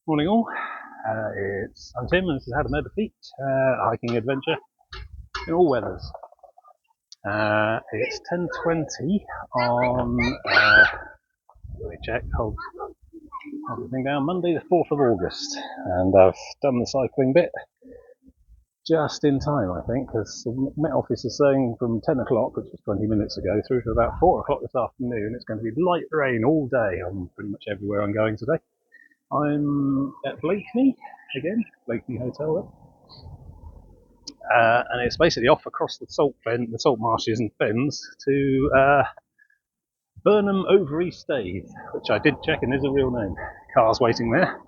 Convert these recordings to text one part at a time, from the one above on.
Morning all, I'm Tim and this is How to Murder Feet, hiking adventure in all weathers. It's 10:20 on, let me check, hold the thing down, Monday the 4th of August, and I've done the cycling bit just in time I think, because the Met Office is saying from 10 o'clock, which was 20 minutes ago, through to about 4 o'clock this afternoon it's going to be light rain all day on pretty much everywhere I'm going today. I'm at Blakeney again, Blakeney Hotel there. And it's basically off across the salt marshes and fens to Burnham, Overy, Staithe, which I did check and is a real name. Cars waiting there,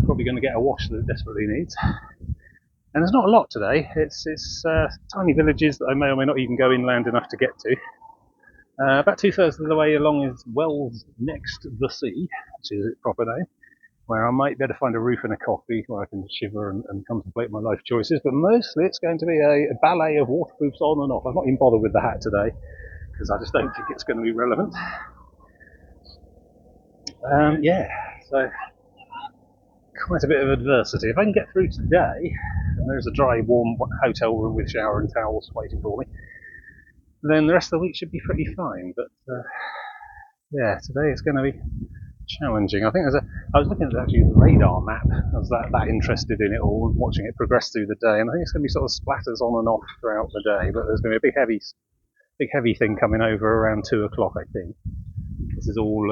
probably going to get a wash that it desperately needs. And there's not a lot today. It's tiny villages that I may or may not even go inland enough to get to. About 2/3 of the way along is Wells Next the Sea, which is its proper name, where I might be able to find a roof and a coffee where I can shiver and contemplate my life choices, but mostly it's going to be a ballet of waterproofs on and off. I've not even bothered with the hat today, because I just don't think it's going to be relevant. So quite a bit of adversity. If I can get through today, and there's a dry, warm hotel room with shower and towels waiting for me, then the rest of the week should be pretty fine, but today it's going to be challenging. I think I was looking at actually the radar map. I was that interested in it all, watching it progress through the day, and I think it's going to be sort of splatters on and off throughout the day. But there's going to be a big heavy thing coming over around 2 o'clock, I think. This is all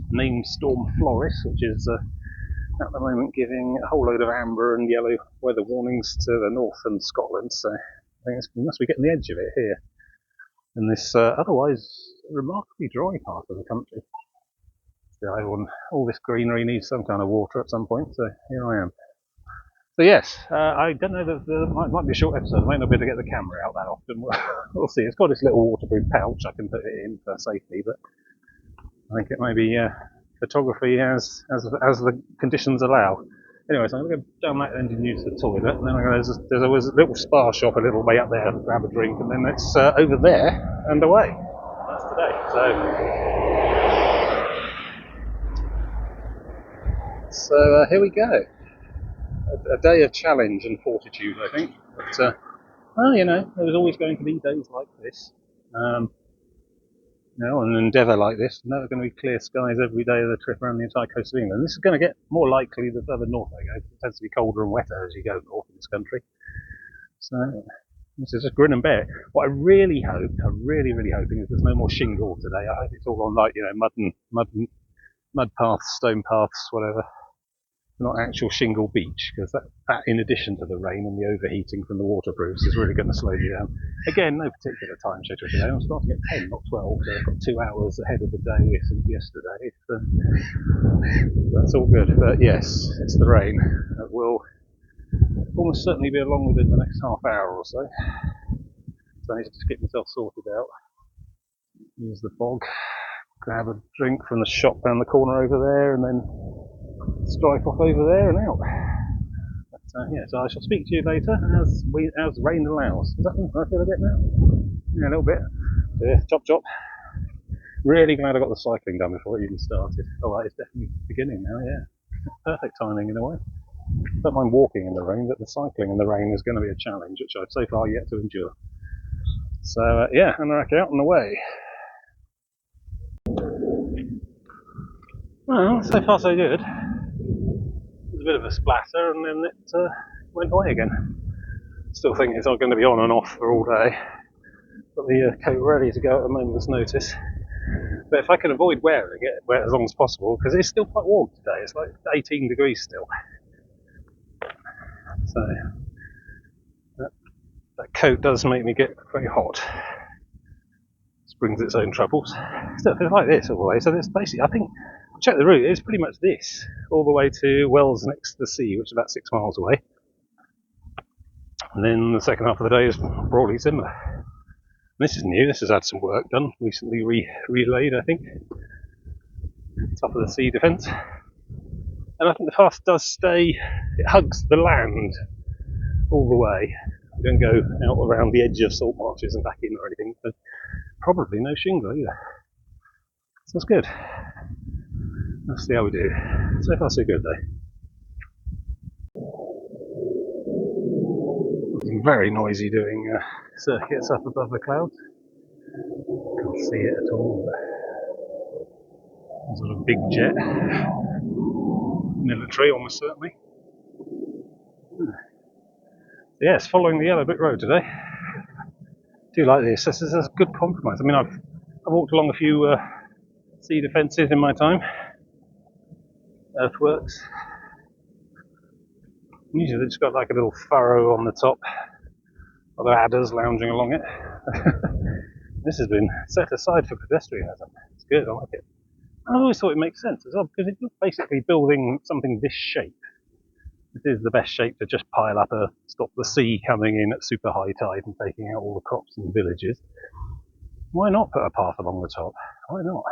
named Storm Floris, which is at the moment giving a whole load of amber and yellow weather warnings to the north and Scotland. So I think we must be getting the edge of it here in this otherwise remarkably dry part of the country. All this greenery needs some kind of water at some point, so here I am. So yes, I don't know that there might be a short episode. I might not be able to get the camera out that often. We'll see. It's got this little waterproof pouch I can put it in for safety, but I think it may be photography as the conditions allow. Anyway, so I'm going to go down that end and use the toilet, and then there's always a little spa shop a little way up there and grab a drink, and then it's over there and away. That's today. So here we go. A day of challenge and fortitude, I think. But, there was always going to be days like this. An endeavour like this. Never going to be clear skies every day of the trip around the entire coast of England. This is going to get more likely the further north I go. It tends to be colder and wetter as you go north in this country. So this is just grin and bear it. What I'm really hoping is there's no more shingle today. I hope it's all on mud paths, stone paths, whatever. Not actual shingle beach, because that in addition to the rain and the overheating from the waterproofs is really going to slow you down. Again, no particular time schedule today. I'm starting at 10, not 12, so I've got 2 hours ahead of the day since yesterday. So that's all good. But yes, it's the rain that will almost certainly be along within the next half hour or so. So I need to just get myself sorted out. Use the fog, grab a drink from the shop down the corner over there, and then strike off over there and out. But, so I shall speak to you later as rain allows. Is that I feel a bit now? Yeah, a little bit. So, yeah, chop. Really glad I got the cycling done before it even started. Oh, it's definitely beginning now, yeah. Perfect timing in a way. Don't mind walking in the rain, but the cycling in the rain is going to be a challenge, which I've so far yet to endure. So, and I out and away. Well, so far so good. There's a bit of a splatter and then it went away again. Still think it's not going to be on and off for all day. Got the coat ready to go at a moment's notice. But if I can avoid wearing it, wear it as long as possible, because it's still quite warm today. It's like 18 degrees still. So that coat does make me get very hot. This brings its own troubles. Still, it's like this all the way. So it's basically, I think, check the route, it's pretty much this, all the way to Wells Next to the Sea, which is about 6 miles away. And then the second half of the day is broadly similar. And this is new, this has had some work done, recently relayed, I think. Top of the sea defence. And I think the path does stay, it hugs the land all the way. You don't go out around the edge of salt marshes and back in or anything, but probably no shingle either. So that's good. Let's see how we do. So far so good though. It's very noisy doing circuits up above the clouds. Can't see it at all. Sort of big jet. Military almost certainly. Yes, following the yellow brick road today. Do like this. This is a good compromise. I mean, I've walked along a few sea defences in my time. Earthworks. Usually they've just got like a little furrow on the top. Other adders lounging along it. This has been set aside for pedestrianism. It's good, I like it. I always thought it makes sense as well, because it's basically building something this shape. This is the best shape to just pile up stop the sea coming in at super high tide and taking out all the crops and villages. Why not put a path along the top? Why not?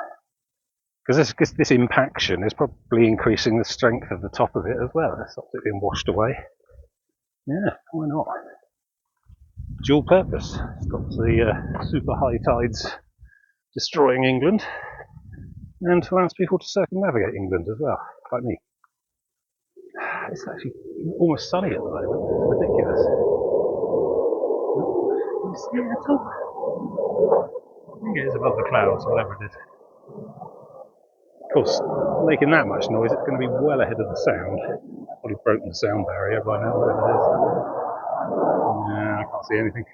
Because this impaction is probably increasing the strength of the top of it as well. It stops it being washed away. Yeah, why not? Dual purpose. Stops the super high tides destroying England and allows people to circumnavigate England as well, like me. It's actually almost sunny at the moment. It's ridiculous. Can you see it at all? I think it is above the clouds, whatever it is. Of course, making that much noise, it's going to be well ahead of the sound. Probably broken the sound barrier by now, whatever it is. Yeah, I can't see anything.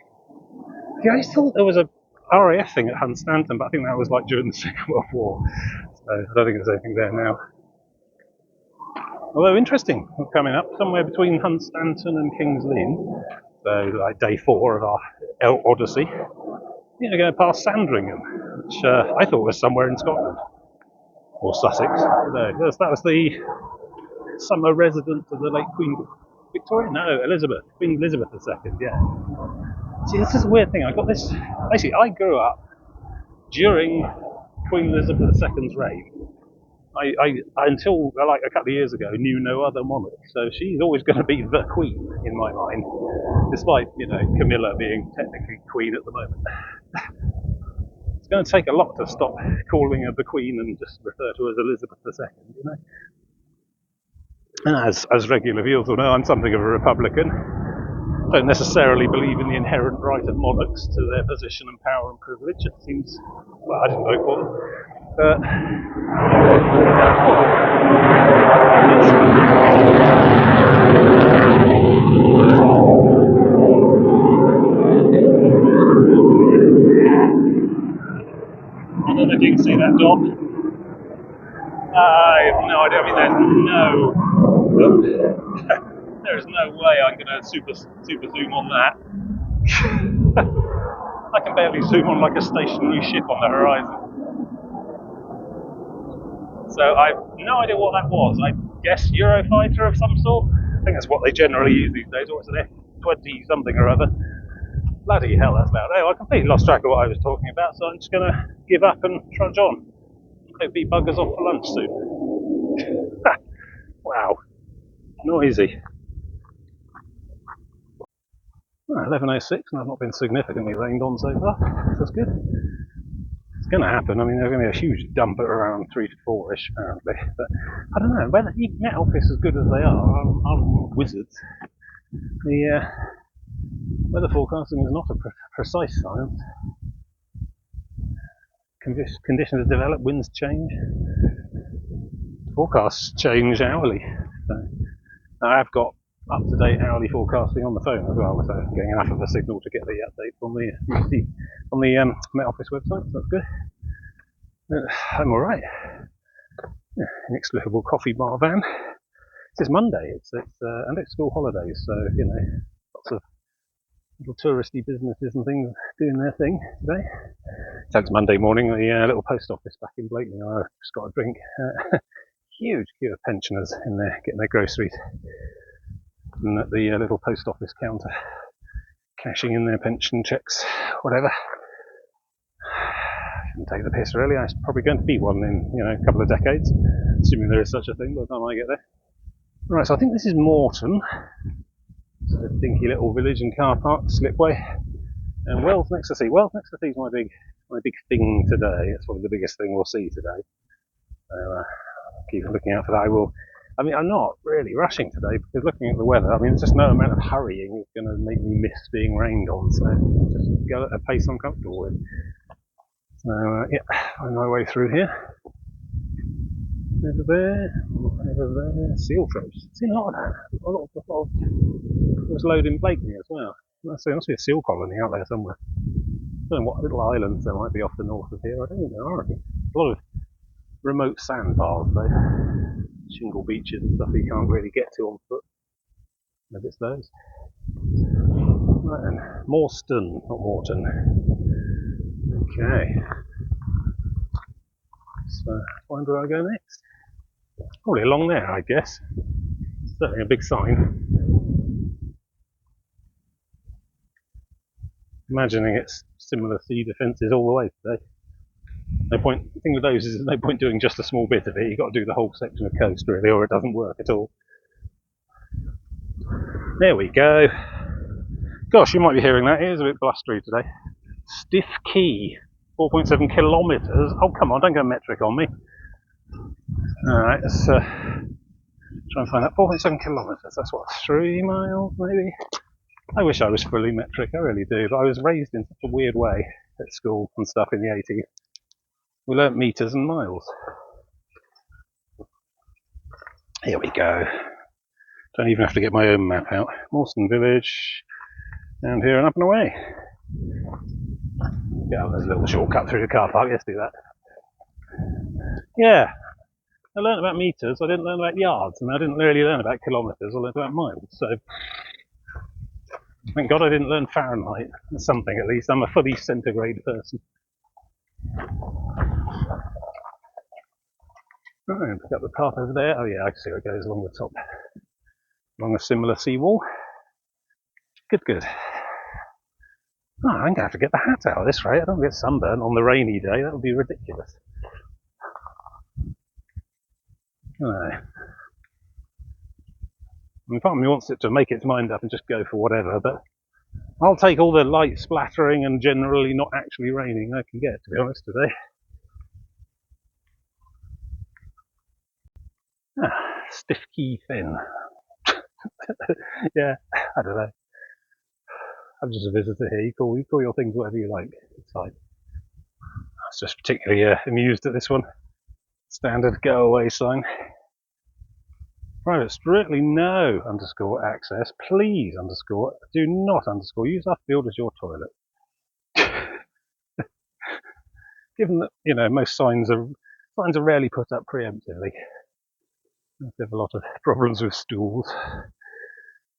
Yeah, I thought there was a RAF thing at Hunstanton, but I think that was like during the Second World War. So I don't think there's anything there now. Although interesting, we're coming up somewhere between Hunstanton and King's Lynn, so like day 4 of our odyssey. We're going to pass Sandringham, which I thought was somewhere in Scotland, or Sussex. No, that was the summer residence of the late Queen Victoria? No, Elizabeth, Queen Elizabeth II, yeah. See, this is a weird thing. I got this, basically I grew up during Queen Elizabeth II's reign. I until like a couple of years ago knew no other monarch, so she's always going to be the Queen in my mind, despite Camilla being technically Queen at the moment. It's going to take a lot to stop calling her the Queen and just refer to her as Elizabeth II, And as regular viewers will know, I'm something of a Republican. Don't necessarily believe in the inherent right of monarchs to their position and power and privilege. It seems, well, I didn't vote for them. I don't know if you can see that dot. I have no idea. I mean, there's no way I'm going to super zoom on that. I can barely zoom on like a stationary ship on the horizon. So I have no idea what that was. I guess Eurofighter of some sort. I think that's what they generally use these days, or it's an F-20 something or other. Bloody hell, that's loud. Oh, I completely lost track of what I was talking about, so I'm just going to give up and trudge on. Hope he buggers off for lunch soon. Wow. Noisy. 11:06, and I've not been significantly rained on so far. That's good. It's going to happen. I mean, there's going to be a huge dump at around 3 to 4ish, apparently. But I don't know. Whether Met Office, as good as they are wizards. The weather forecasting is not a precise science. Conditions develop, winds change, forecasts change hourly. So I've got up-to-date hourly forecasting on the phone as well, so I'm getting enough of a signal to get the updates on the Met Office website. So that's good. I'm all right. Yeah, inexplicable coffee bar van. It's Monday. And it's school holidays, so lots of little touristy businesses and things doing their thing today. So it's Monday morning. The little post office back in Blakeney. I just got a drink. Huge queue of pensioners in there getting their groceries. And at the little post office counter, cashing in their pension checks, whatever. Shouldn't take the piss really. It's probably going to be one in a couple of decades, assuming there is such a thing by the time I get there. Right, so I think this is Morton. It's a dinky little village and car park slipway. And Wells next to sea. Wells next to sea is my big thing today. It's probably the biggest thing we'll see today. So keep looking out for that. I will. I mean, I'm not really rushing today because looking at the weather, I mean, there's just no amount of hurrying is going to make me miss being rained on. So just go at a pace I'm comfortable with. So yeah, find my way through here. Over there, seal traps. See, a lot of there's a load in Blakeney as well. There must be a seal colony out there somewhere. I don't know what little islands there might be off the north of here. I don't think there are any. A lot of remote sandbars though. Shingle beaches and stuff you can't really get to on foot. Maybe it's those. Right then, Morston, not Morton. Okay. So, find where I go next. Probably along there, I guess. Certainly a big sign. Imagining it's similar sea defences all the way today. No point. The thing with those is there's no point doing just a small bit of it. You've got to do the whole section of coast really, or it doesn't work at all. There we go. Gosh, you might be hearing that. It is a bit blustery today. Staithe Quay, 4.7 kilometres. Oh, come on, don't go metric on me. Alright, let's try and find that. 4.7 kilometres, that's what, 3 miles maybe? I wish I was fully metric, I really do, but I was raised in such a weird way at school and stuff in the 80s. We learnt metres and miles. Here we go. Don't even have to get my own map out. Morston Village, down here and up and away. Yeah, there's a little shortcut through the car park, let's do that. Yeah, I learned about metres, I didn't learn about yards, and I didn't really learn about kilometres, I learned about miles, so thank God I didn't learn Fahrenheit. That's something at least. I'm a fully centigrade person. Right, pick up the path over there. Oh yeah, I can see where it goes along the top. Along a similar seawall. Good, good. Oh, I'm going to have to get the hat out at this rate. I don't get sunburn on the rainy day. That would be ridiculous. No. I mean, part of me wants it to make its mind up and just go for whatever, but I'll take all the light splattering and generally not actually raining I can get, to be honest, today. Staithe Quay Fen. Yeah, I don't know. I'm just a visitor here. You call your things whatever you like. It's fine. I was just particularly amused at this one. Standard go away sign. Private, strictly no underscore access. Please underscore. Do not underscore. Use our field as your toilet. Given that, you know, most signs are rarely put up preemptively. We have a lot of problems with stools.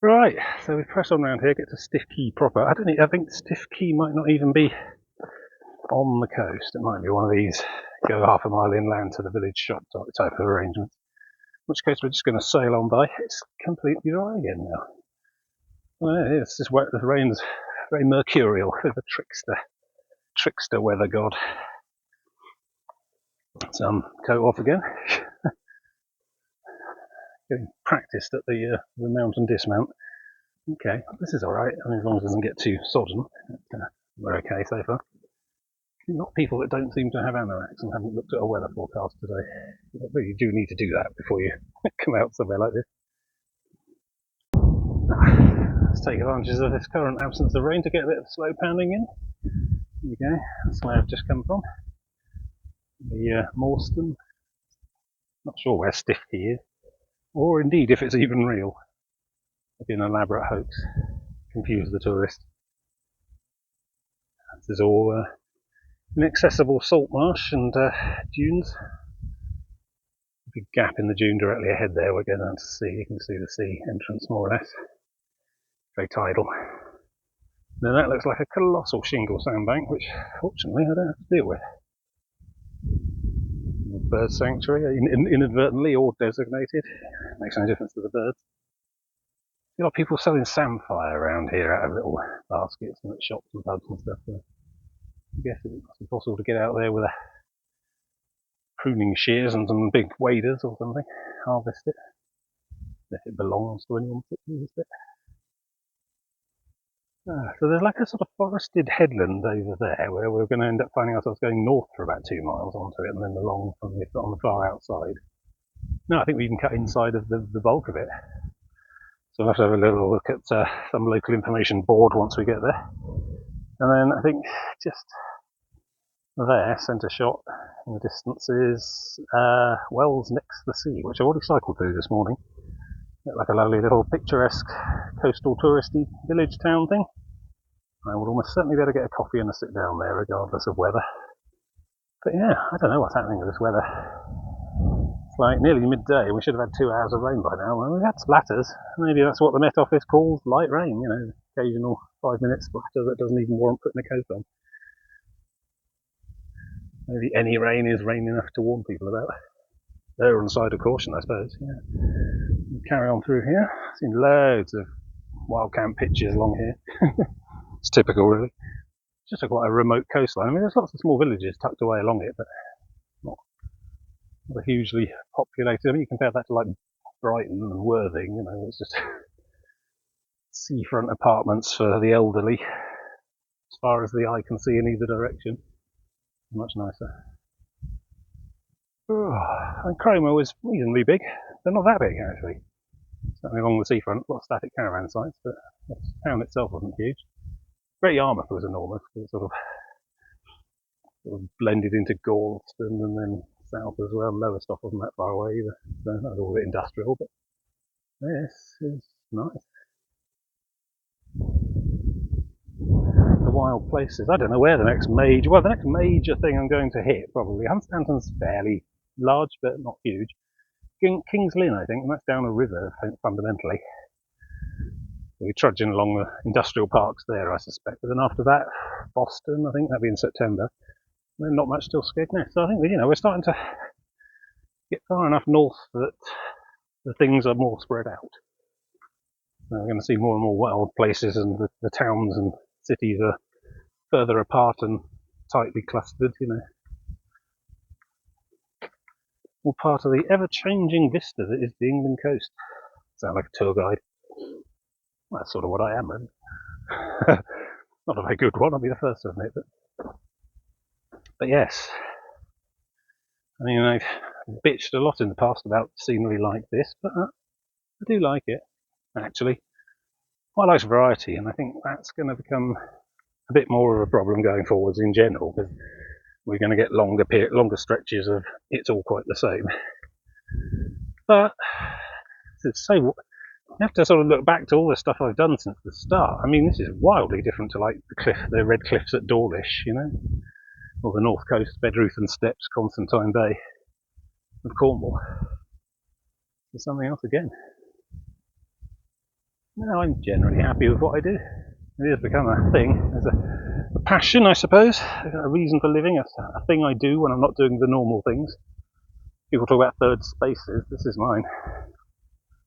Right, so we press on around here, get to Staithe Quay proper. I think Staithe Quay might not even be on the coast. It might be one of these go half a mile inland to the village shop type of arrangements. In which case we're just going to sail on by. It's completely dry again now. Well, it's just wet. The rain's very mercurial, a bit of a trickster weather god. Some coat off again. Getting practiced at the mountain dismount. Okay, this is alright. I mean, as long as it doesn't get too sodden, we're okay so far. Not people that don't seem to have anoraks and haven't looked at a weather forecast today. You really do need to do that before you come out somewhere like this. Let's take advantage of this current absence of rain to get a bit of slow pounding in. There we go, that's where I've just come from. The Morston. Not sure where Staithe Quay is, or indeed if it's even real. It'd be an elaborate hoax. Confuse the tourist. This is all inaccessible salt marsh and dunes. Big gap in the dune directly ahead there. We're going down to sea. You can see the sea entrance more or less. Very tidal. Now that looks like a colossal shingle sandbank, which fortunately I don't have to deal with. Bird sanctuary, inadvertently or designated. Makes no difference to the birds. A lot of people selling samphire around here out of little baskets and at shops and pubs and stuff. So I guess it must be possible to get out there with a pruning shears and some big waders or something. Harvest it. If it belongs to anyone that uses it. So there's like a sort of forested headland over there where we're going to end up finding ourselves going north for about 2 miles onto it and then along on the far outside. No, I think we even cut inside of the bulk of it. So we'll have to have a little look at some local information board once we get there. And then I think just there, centre shot in the distance, is Wells next to the sea, which I've already cycled through this morning. Looked like a lovely little picturesque coastal touristy village town thing. I would almost certainly be able to get a coffee and a sit down there regardless of weather. But yeah, I don't know what's happening with this weather. It's like nearly midday, we should have had 2 hours of rain by now. Well, we've had splatters. Maybe that's what the Met Office calls light rain, you know, occasional 5-minute splatter that doesn't even warrant putting a coat on. Maybe any rain is rain enough to warn people about. They're on the side of caution, I suppose. Yeah. We'll carry on through here. I've seen loads of wild camp pictures along here. It's typical, really. It's just quite a remote coastline. I mean, there's lots of small villages tucked away along it, but not hugely populated. I mean, you compare that to like Brighton and Worthing, you know, it's just seafront apartments for the elderly as far as the eye can see in either direction. Much nicer. And Cromer was reasonably big. They're not that big, actually. Certainly along the seafront, a lot of static caravan sites, but the town itself wasn't huge. Great Yarmouth was enormous, because it sort of blended into Gorleston and then south as well. Lowestoft wasn't that far away either, so that was all a bit industrial, but this is nice. The wild places. I don't know where the next major thing I'm going to hit, probably. Hunstanton's fairly large, but not huge. King's Lynn, I think, and that's down a river, fundamentally. We'll be trudging along the industrial parks there, I suspect. But then after that, Boston, I think that'll be in September. And then not much till Skegness. So I think we're starting to get far enough north that the things are more spread out. So we're going to see more and more wild places, and the towns and cities are further apart and tightly clustered, you know. All part of the ever-changing vista that is the England coast. Sound like a tour guide. Well, that's sort of what I am, really. Not a very good one, I'll be the first to admit, but yes. I mean, I've bitched a lot in the past about scenery like this, but I do like it, actually. I like variety, and I think that's going to become a bit more of a problem going forwards in general, because we're going to get longer stretches of it's all quite the same. But to say, you have to sort of look back to all the stuff I've done since the start. I mean, this is wildly different to like the red cliffs at Dawlish, you know, or the north coast, Bedrooth and Steps, Constantine Bay of Cornwall. It's something else again. No, I'm generally happy with what I do. It has become a thing. There's a passion, I suppose, a reason for living, a thing I do when I'm not doing the normal things. People talk about third spaces. This is mine.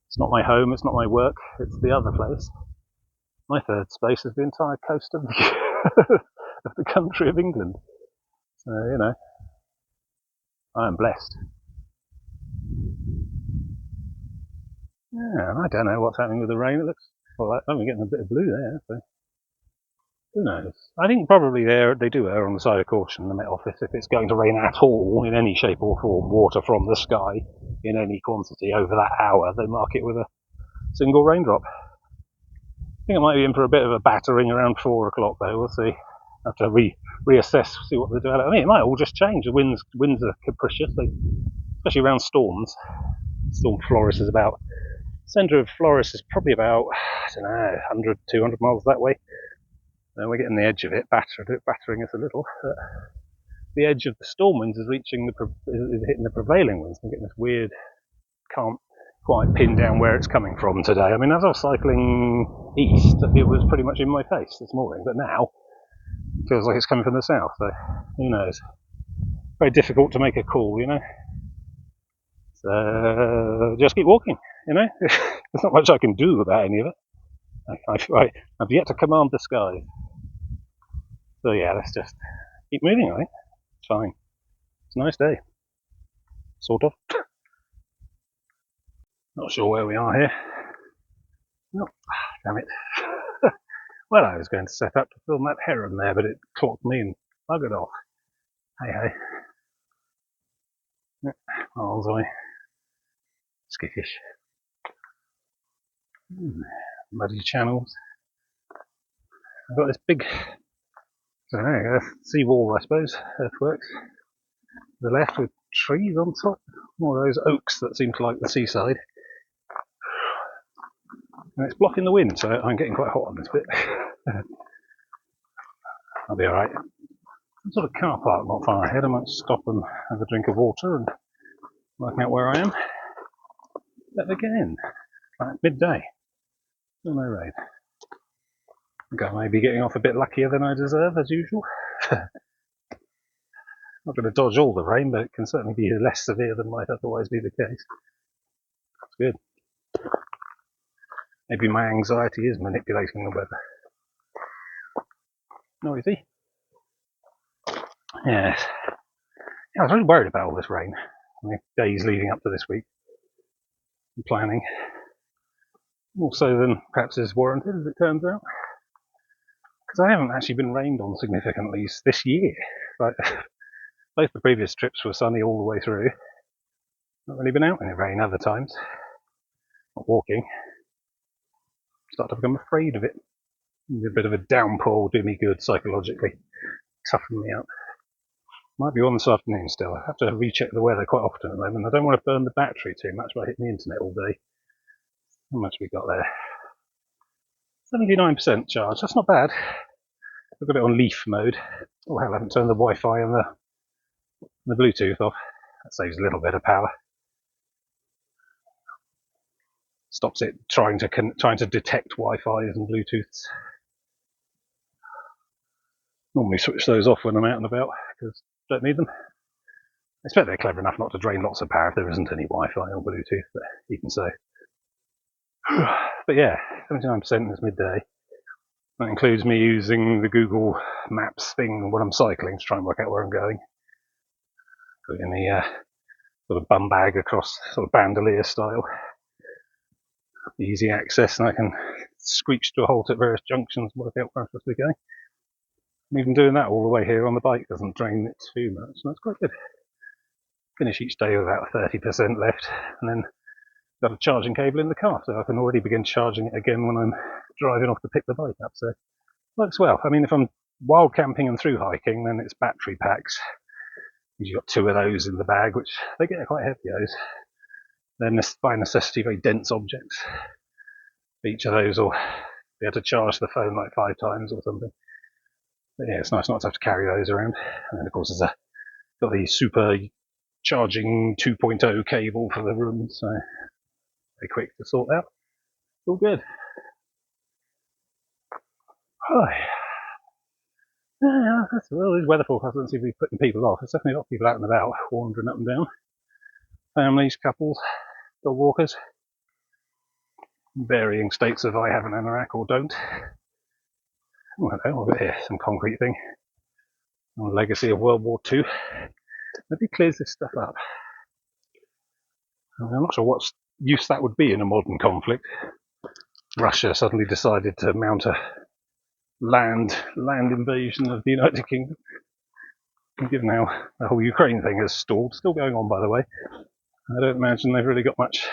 It's not my home, it's not my work, it's the other place. My third space is the entire coast of the country of England. So, you know, I am blessed. Yeah, I don't know what's happening with the rain. It looks like I'm getting a bit of blue there, so who knows? I think probably they do err on the side of caution, the Met Office. If it's going to rain at all, in any shape or form, water from the sky, in any quantity over that hour, they mark it with a single raindrop. I think it might be in for a bit of a battering around 4 o'clock, though. We'll see. Have to reassess, see what they're doing. I mean, it might all just change. The winds are capricious, especially around storms. Storm Floris is about, centre of Floris is probably about, I don't know, 100, 200 miles that way. And we're getting the edge of it, battering us a little. But the edge of the storm winds is hitting the prevailing winds. We're getting this weird, can't quite pin down where it's coming from today. I mean, as I was cycling east, it was pretty much in my face this morning, but now it feels like it's coming from the south, so who knows. Very difficult to make a call, you know. So just keep walking, you know. There's not much I can do about any of it. I've yet to command the skies. So yeah, let's just keep moving, I think. It's fine. It's a nice day. Sort of. Not sure where we are here. Oh, damn it. Well, I was going to set up to film that heron there, but it clocked me and buggered off. Hey. Miles away. skittish. Muddy channels. I've got this big, I don't know, sea wall, I suppose, earthworks. To the left with trees on top, more of those oaks that seem to like the seaside. And it's blocking the wind, so I'm getting quite hot on this bit. I'll be alright. Some sort of car park not far ahead. I might stop and have a drink of water and work out where I am. But again, like midday, still no rain. I think I may be getting off a bit luckier than I deserve, as usual. Not going to dodge all the rain, but it can certainly be less severe than might otherwise be the case. That's good. Maybe my anxiety is manipulating the weather. Noisy. Yes. Yeah, I was really worried about all this rain. The days leading up to this week. And planning. More so than perhaps is warranted, as it turns out. Because I haven't actually been rained on significantly this year. Like, both the previous trips were sunny all the way through. Not really been out in the rain other times. Not walking. Start to become afraid of it. A bit of a downpour will do me good psychologically. Toughen me up. Might be on this afternoon still. I have to recheck the weather quite often at the moment. I don't want to burn the battery too much by hitting the internet all day. How much have we got there? 79% charge. That's not bad. I've got it on leaf mode. Oh hell, I haven't turned the Wi-Fi and the Bluetooth off. That saves a little bit of power. Stops it trying to detect Wi-Fi's and Bluetooths. Normally switch those off when I'm out and about because I don't need them. I expect they're clever enough not to drain lots of power if there isn't any Wi-Fi or Bluetooth, but even so. But yeah, 79% is midday. That includes me using the Google Maps thing when I'm cycling to try and work out where I'm going. Put in the sort of bum bag across, sort of bandolier style. Easy access, and I can screech to a halt at various junctions and work out where I'm supposed to be going. And even doing that all the way here on the bike doesn't drain it too much, so that's quite good. Finish each day with about 30% left, and then got a charging cable in the car, so I can already begin charging it again when I'm driving off to pick the bike up. So it works well. I mean, if I'm wild camping and through hiking, then it's battery packs. You've got 2 of those in the bag, which they get quite heavy, those. They're by necessity very dense objects. Each of those will be able to charge the phone like 5 times or something. But yeah, it's nice not to have to carry those around. And then of course there's got the super charging 2.0 cable for the room, so very quick to sort out. It's all good. Yeah, well, these weather forecasts don't seem to be putting people off. There's definitely a lot of people out and about, wandering up and down. Families, couples, dog walkers. Varying states of I have an anorak or don't. Oh, hello, over here, some concrete thing. A legacy of World War II. Maybe clears this stuff up. I'm not sure what use that would be in a modern conflict. Russia suddenly decided to mount a land invasion of the United Kingdom. Given how the whole Ukraine thing has stalled, still going on by the way, I don't imagine they've really got much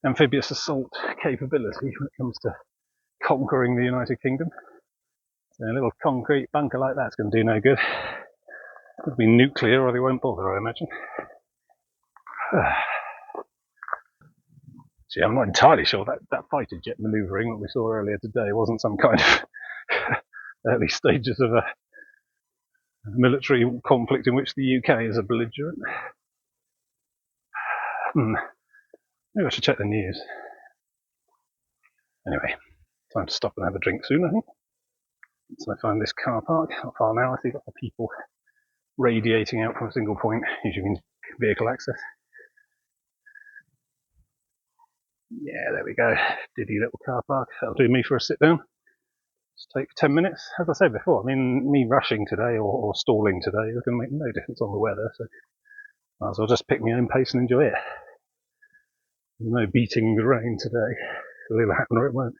amphibious assault capability when it comes to conquering the United Kingdom. So a little concrete bunker like that's going to do no good. It'll be nuclear or they won't bother, I imagine. See, I'm not entirely sure that fighter jet manoeuvring that we saw earlier today wasn't some kind of early stages of a military conflict in which the UK is a belligerent. Maybe I should check the news. Anyway, time to stop and have a drink soon, I think. So I find this car park, not far now. I see lots of people radiating out from a single point, usually means vehicle access. Yeah, there we go. Diddy little car park. That'll do me for a sit down. Just take 10 minutes. As I said before, I mean, me rushing today or stalling today is going to make no difference on the weather, so might as well just pick my own pace and enjoy it. There's no beating the rain today. It'll either happen or it won't.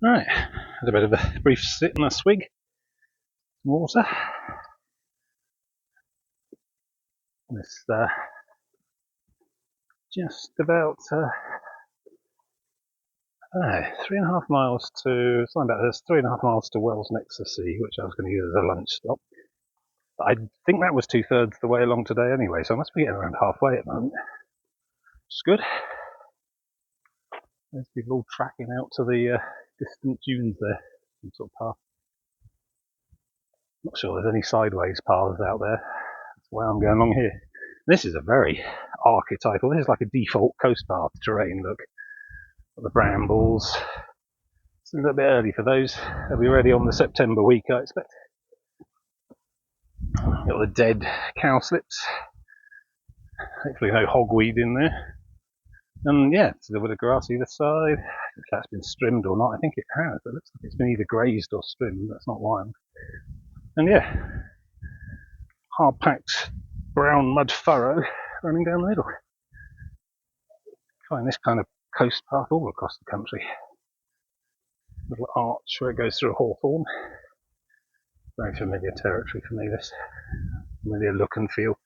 Right, had a bit of a brief sit and a swig. Water. This just about 3.5 miles to something about this. 3.5 miles to Wells next to sea, which I was going to use as a lunch stop. But I think that was 2/3 the way along today anyway, so I must be getting around halfway at the moment. Which is good. There's people all tracking out to the distant dunes there, some sort of path. Not sure there's any sideways paths out there. That's why I'm going along here. This is a very archetypal. This is like a default coast path terrain. Look, got the brambles. It's a little bit early for those. They'll be ready on the September week, I expect. Got the dead cowslips. Hopefully no hogweed in there. And yeah, it's a little bit of grass either side. If that's been strimmed or not, I think it has. It looks like it's been either grazed or strimmed. That's not wild. And yeah, hard-packed brown mud furrow running down the middle. Find this kind of coast path all across the country. Little arch where it goes through a hawthorn. Very familiar territory for me, this. Familiar look and feel.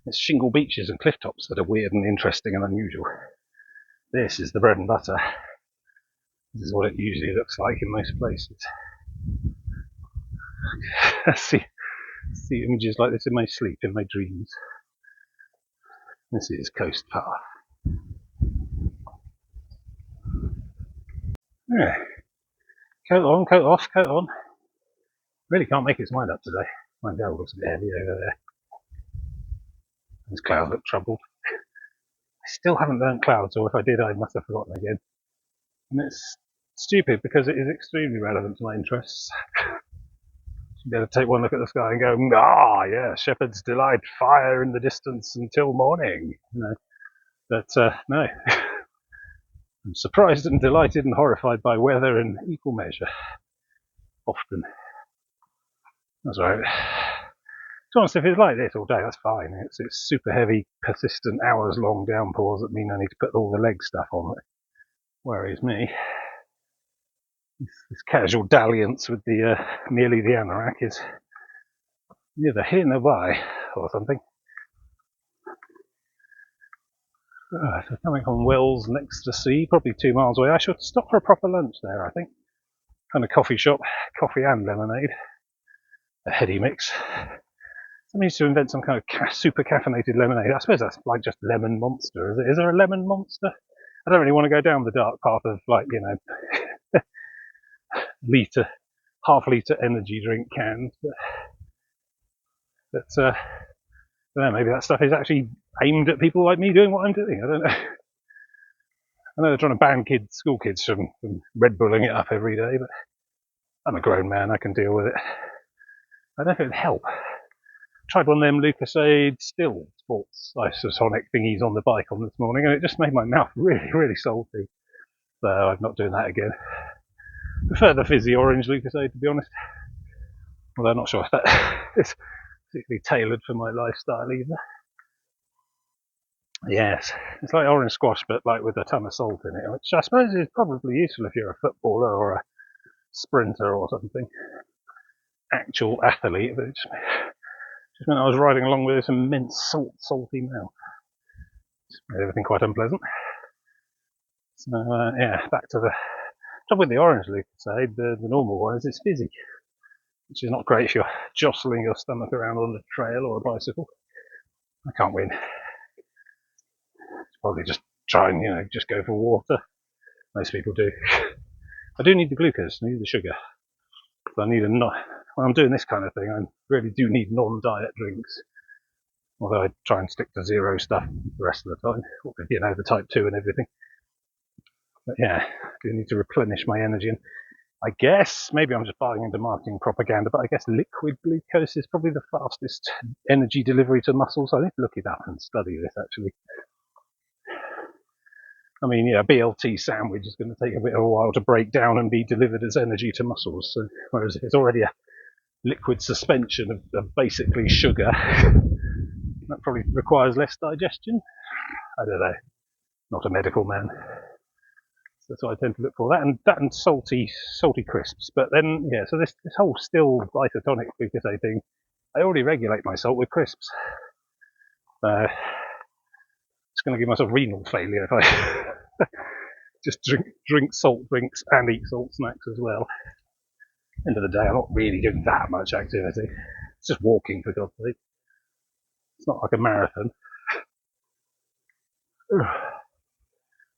It's shingle beaches and cliff tops that are weird and interesting and unusual. This is the bread and butter. This is what it usually looks like in most places. I see images like this in my sleep, in my dreams. This is coast path. Yeah. Coat on, coat off, coat on. Really can't make its mind up today. My bell looks a bit heavy over there. These clouds look troubled. I still haven't learnt clouds, or if I did, I must have forgotten again. And it's stupid because it is extremely relevant to my interests. You'd better take one look at the sky and go, ah, yeah, shepherd's delight, fire in the distance until morning. But no. I'm surprised and delighted and horrified by weather in equal measure. Often. That's right. To be honest, if it's like this all day, that's fine. It's super heavy, persistent, hours-long downpours that mean I need to put all the leg stuff on it. Worries me. This casual dalliance with the merely the anorak is neither here nor by, or something. So coming from Wells next to sea, probably 2 miles away. I should stop for a proper lunch there, I think. Kind of coffee shop, coffee and lemonade. A heady mix. Someone needs to invent some kind of super caffeinated lemonade. I suppose that's like just lemon monster, is it? Is there a lemon monster? I don't really want to go down the dark path of, like, you know, half-litre energy drink cans. But I don't know, maybe that stuff is actually aimed at people like me doing what I'm doing. I don't know. I know they're trying to ban school kids from Red Bulling it up every day, but I'm a grown man, I can deal with it. I don't know if it'd help. Tried one of them Lucasade still sports isotonic thingies on the bike on this morning, and it just made my mouth really, really salty. So I'm not doing that again. I prefer the fizzy orange Lucasade, to be honest. Although I'm not sure if that is particularly tailored for my lifestyle either. Yes, it's like orange squash, but like with a ton of salt in it, which I suppose is probably useful if you're a footballer or a sprinter or something. Actual athlete, but it just meant I was riding along with this immense salty mouth. It's made everything quite unpleasant. So yeah, back to the trouble with the orange Lucasade. The normal one is it's fizzy, which is not great if you're jostling your stomach around on the trail or a bicycle. I can't win. Probably just try and just go for water. Most people do. I do need the glucose, I need the sugar. But I need when I'm doing this kind of thing, I really do need non-diet drinks. Although I try and stick to zero stuff the rest of the time. The type 2 and everything. But yeah, I do need to replenish my energy. And I guess, maybe I'm just buying into marketing propaganda, but I guess liquid glucose is probably the fastest energy delivery to muscles. I need to look it up and study this actually. I mean, yeah, a BLT sandwich is going to take a bit of a while to break down and be delivered as energy to muscles. So, whereas if it's already a liquid suspension of basically sugar, that probably requires less digestion. I don't know. Not a medical man. So that's what I tend to look for. That and salty crisps. But then, yeah, so this whole still isotonic glucosate thing, I already regulate my salt with crisps. It's going to give myself renal failure if I just drink salt drinks and eat salt snacks as well. End of the day, I'm not really doing that much activity. It's just walking, for God's sake. It's not like a marathon.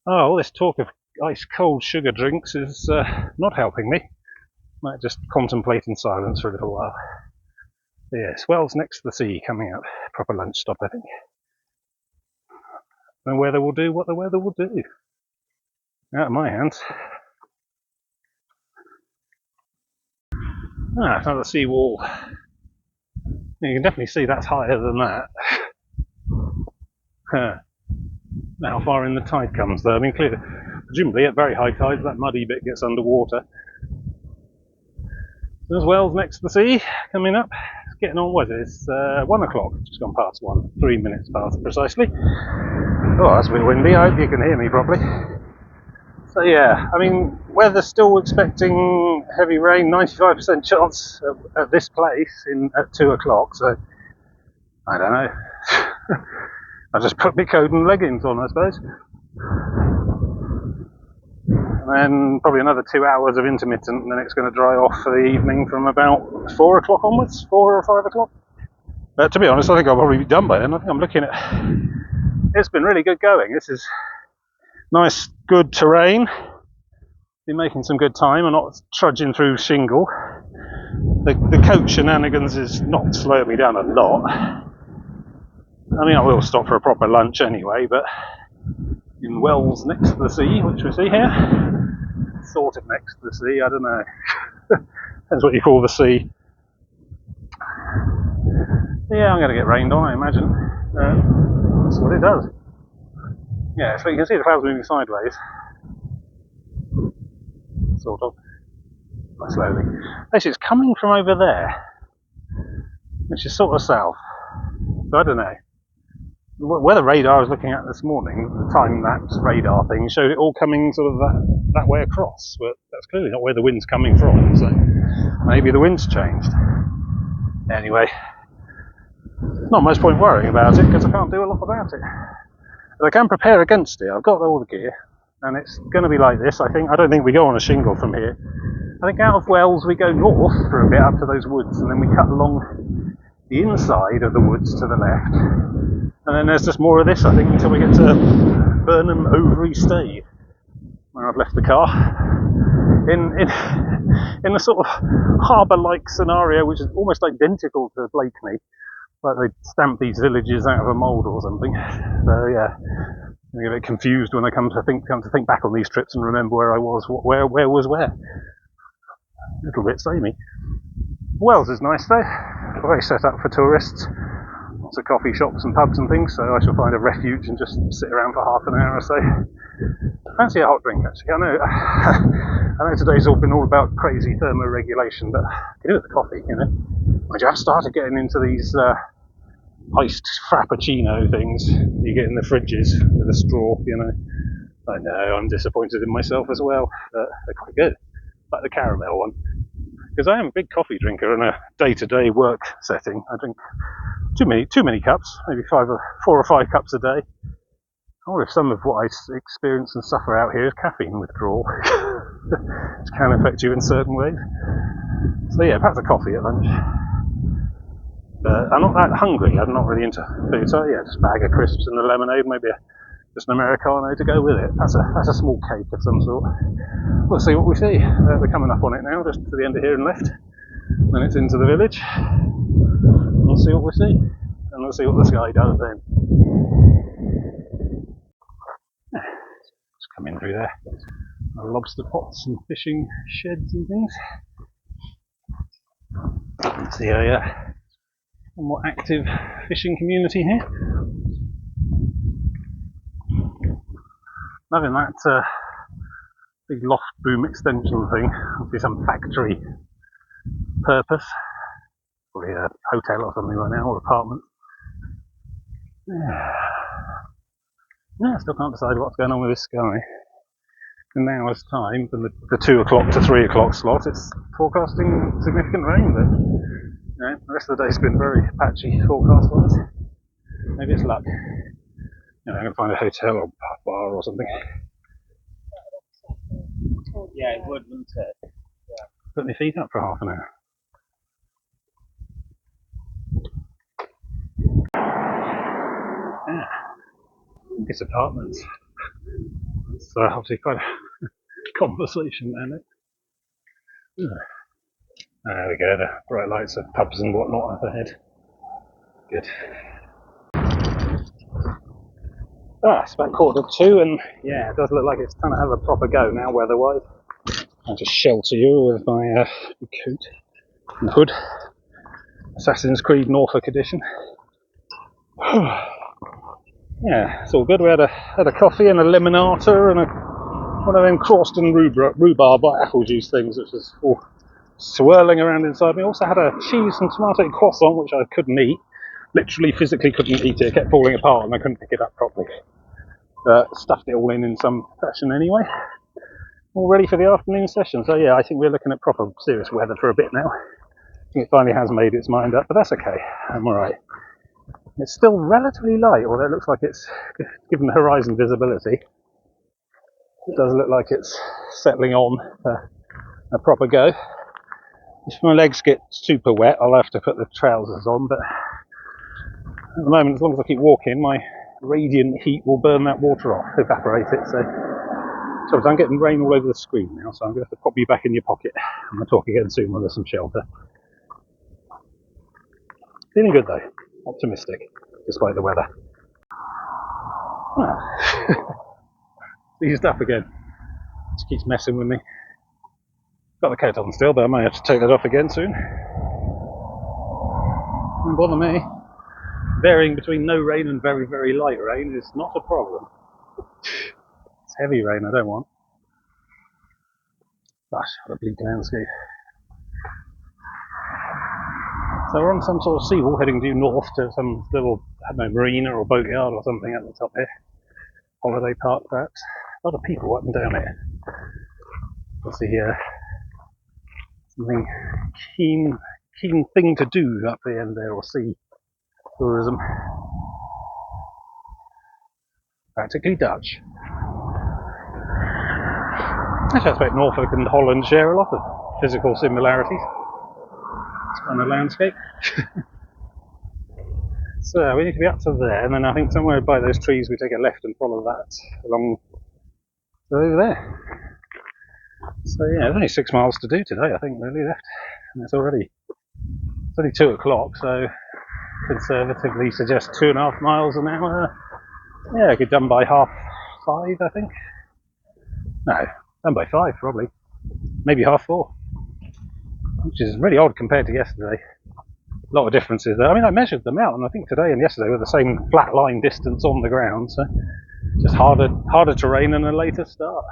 Oh, all this talk of ice cold sugar drinks is not helping me. Might just contemplate in silence for a little while. Yes, Wells next to the sea coming up. Proper lunch stop, I think. The weather will do what the weather will do. Out of my hands. Another sea wall. You can definitely see that's higher than that. How far in the tide comes though? I mean, clearly, presumably at very high tides that muddy bit gets underwater. There's Wells next to the sea coming up. It's getting on, what is it? It's 1 o'clock, just gone past 1, 3 minutes past precisely. Oh, that's a bit windy, I hope you can hear me properly. So yeah, I mean, weather's still expecting heavy rain, 95% chance at this place at 2 o'clock, so I don't know. I just put my coat and leggings on, I suppose. And then probably another 2 hours of intermittent, and then it's going to dry off for the evening from about 4 o'clock onwards, 4 or 5 o'clock. But to be honest, I think I'll probably be done by then. I think I'm looking at... It's been really good going. This is nice, good terrain. Been making some good time and not trudging through shingle. The coach shenanigans is not slowing me down a lot. I mean, I will stop for a proper lunch anyway, but in Wells next to the sea, which we see here, sort of next to the sea, I don't know. Depends what you call the sea. Yeah, I'm going to get rained on, I imagine. That's what it does. Yeah, so you can see the clouds moving sideways. Sort of. Quite slowly. Actually, it's coming from over there, which is sort of south. So I don't know. Where the radar I was looking at this morning, the time-lapse radar thing, showed it all coming sort of that way across, but that's clearly not where the wind's coming from, so maybe the wind's changed. Anyway, not much point worrying about it, because I can't do a lot about it. But I can prepare against it. I've got all the gear, and it's going to be like this, I think. I don't think we go on a shingle from here. I think out of Wells we go north for a bit up to those woods, and then we cut along the inside of the woods to the left. And then there's just more of this, I think, until we get to Burnham, Overy, Staithe, where I've left the car. In a sort of harbour-like scenario, which is almost identical to Blakeney, like they stamp these villages out of a mould or something. So yeah, I get a bit confused when I come to think back on these trips and remember where I was, where was where. A little bit samey. Wells is nice though, very set up for tourists. Lots of coffee shops and pubs and things, so I shall find a refuge and just sit around for half an hour or so. Fancy a hot drink actually. I know today's all been all about crazy thermoregulation, but I can do with the coffee, you know. I just started getting into these iced frappuccino things you get in the fridges with a straw, you know. I know, I'm disappointed in myself as well, but they're quite good. Like the caramel one. Because I am a big coffee drinker in a day-to-day work setting. I drink too many cups, maybe 4 or 5 cups a day. I wonder if some of what I experience and suffer out here is caffeine withdrawal, which can affect you in certain ways. So yeah, perhaps a coffee at lunch. But I'm not that hungry, I'm not really into food, so yeah, just a bag of crisps and a lemonade, maybe just an Americano to go with it. That's a small cake of some sort. We'll see what we see. We're coming up on it now, just to the end of here and left. Then it's into the village. We'll see what we see. And we'll see what the sky does then. Just come in through there. Lobster pots and fishing sheds and things. See a more active fishing community here. Loving that big loft boom extension thing. Must be some factory purpose. Probably a hotel or something right now, or apartment. Yeah, still can't decide what's going on with this sky. In an hour's time, from the 2 o'clock to 3 o'clock slot, it's forecasting significant rain, but you know, the rest of the day's been very patchy forecast-wise. Maybe it's luck. I'm going to find a hotel or bar or something. Yeah, it would, wouldn't it? Yeah. Put my feet up for half an hour. Yeah. These apartments. It's obviously quite a conversation down there. Yeah. There we go, the bright lights of pubs and whatnot up ahead. Good. It's about 1:45, and yeah, it does look like it's time to have a proper go now, weather-wise. I'll just shelter you with my coat and hood. Assassin's Creed Norfolk edition. Yeah, it's all good. We had a coffee and a limonata and one of them Croston rhubarb apple juice things, which was all swirling around inside me. Also had a cheese and tomato croissant, which I couldn't eat. Literally, physically couldn't eat it. It kept falling apart and I couldn't pick it up properly. Stuffed it all in some fashion anyway. All ready for the afternoon session. So yeah, I think we're looking at proper serious weather for a bit now. I think it finally has made its mind up, but that's okay. I'm alright. It's still relatively light, although it looks like it's, given the horizon visibility, it does look like it's settling on a proper go. If my legs get super wet, I'll have to put the trousers on, but at the moment, as long as I keep walking, my radiant heat will burn that water off, evaporate it. So I'm getting rain all over the screen now, so I'm going to have to pop you back in your pocket. I'm going to talk again soon when there's some shelter. Feeling good though, optimistic, despite the weather. Seized up again. Just keeps messing with me. Got the coat on still, but I might have to take that off again soon. Don't bother me. Varying between no rain and very, very light rain is not a problem. It's heavy rain I don't want. Gosh, what a bleak landscape. So we're on some sort of seawall heading due north to some little, I don't know, marina or boatyard or something at the top here. Holiday park perhaps. A lot of people up and down it. We'll see here. Something keen thing to do up the end there, or see. Tourism. Practically Dutch. Actually, I expect Norfolk and Holland share a lot of physical similarities. It's kind of landscape. So we need to be up to there, and then I think somewhere by those trees we take a left and follow that along over there. So yeah, there's only 6 miles to do today, I think, really left, and it's only 2 o'clock, so conservatively suggest 2.5 miles an hour. Yeah, I could done by 5:30, I think. No, done by 5 probably, maybe 4:30, which is really odd compared to yesterday. A lot of differences there. I mean, I measured them out, and I think today and yesterday were the same flat line distance on the ground, so just harder terrain and a later start.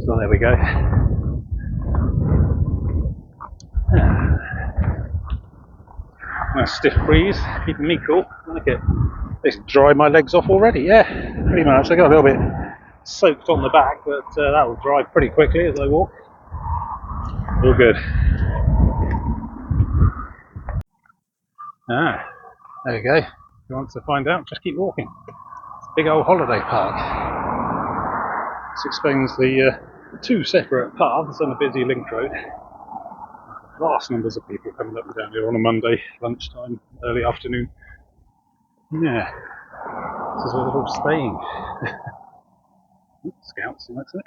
So there we go. Nice stiff breeze, keeping me cool. I like it. It's dry my legs off already. Yeah, pretty much. I got a little bit soaked on the back, but that will dry pretty quickly as I walk. All good. There we go. If you want to find out, just keep walking. It's a big old holiday park. This explains the 2 separate paths on a busy link road. Vast numbers of people coming up and down here on a Monday, lunchtime, early afternoon. Yeah, this is where they're all staying. Scouts, and that's it.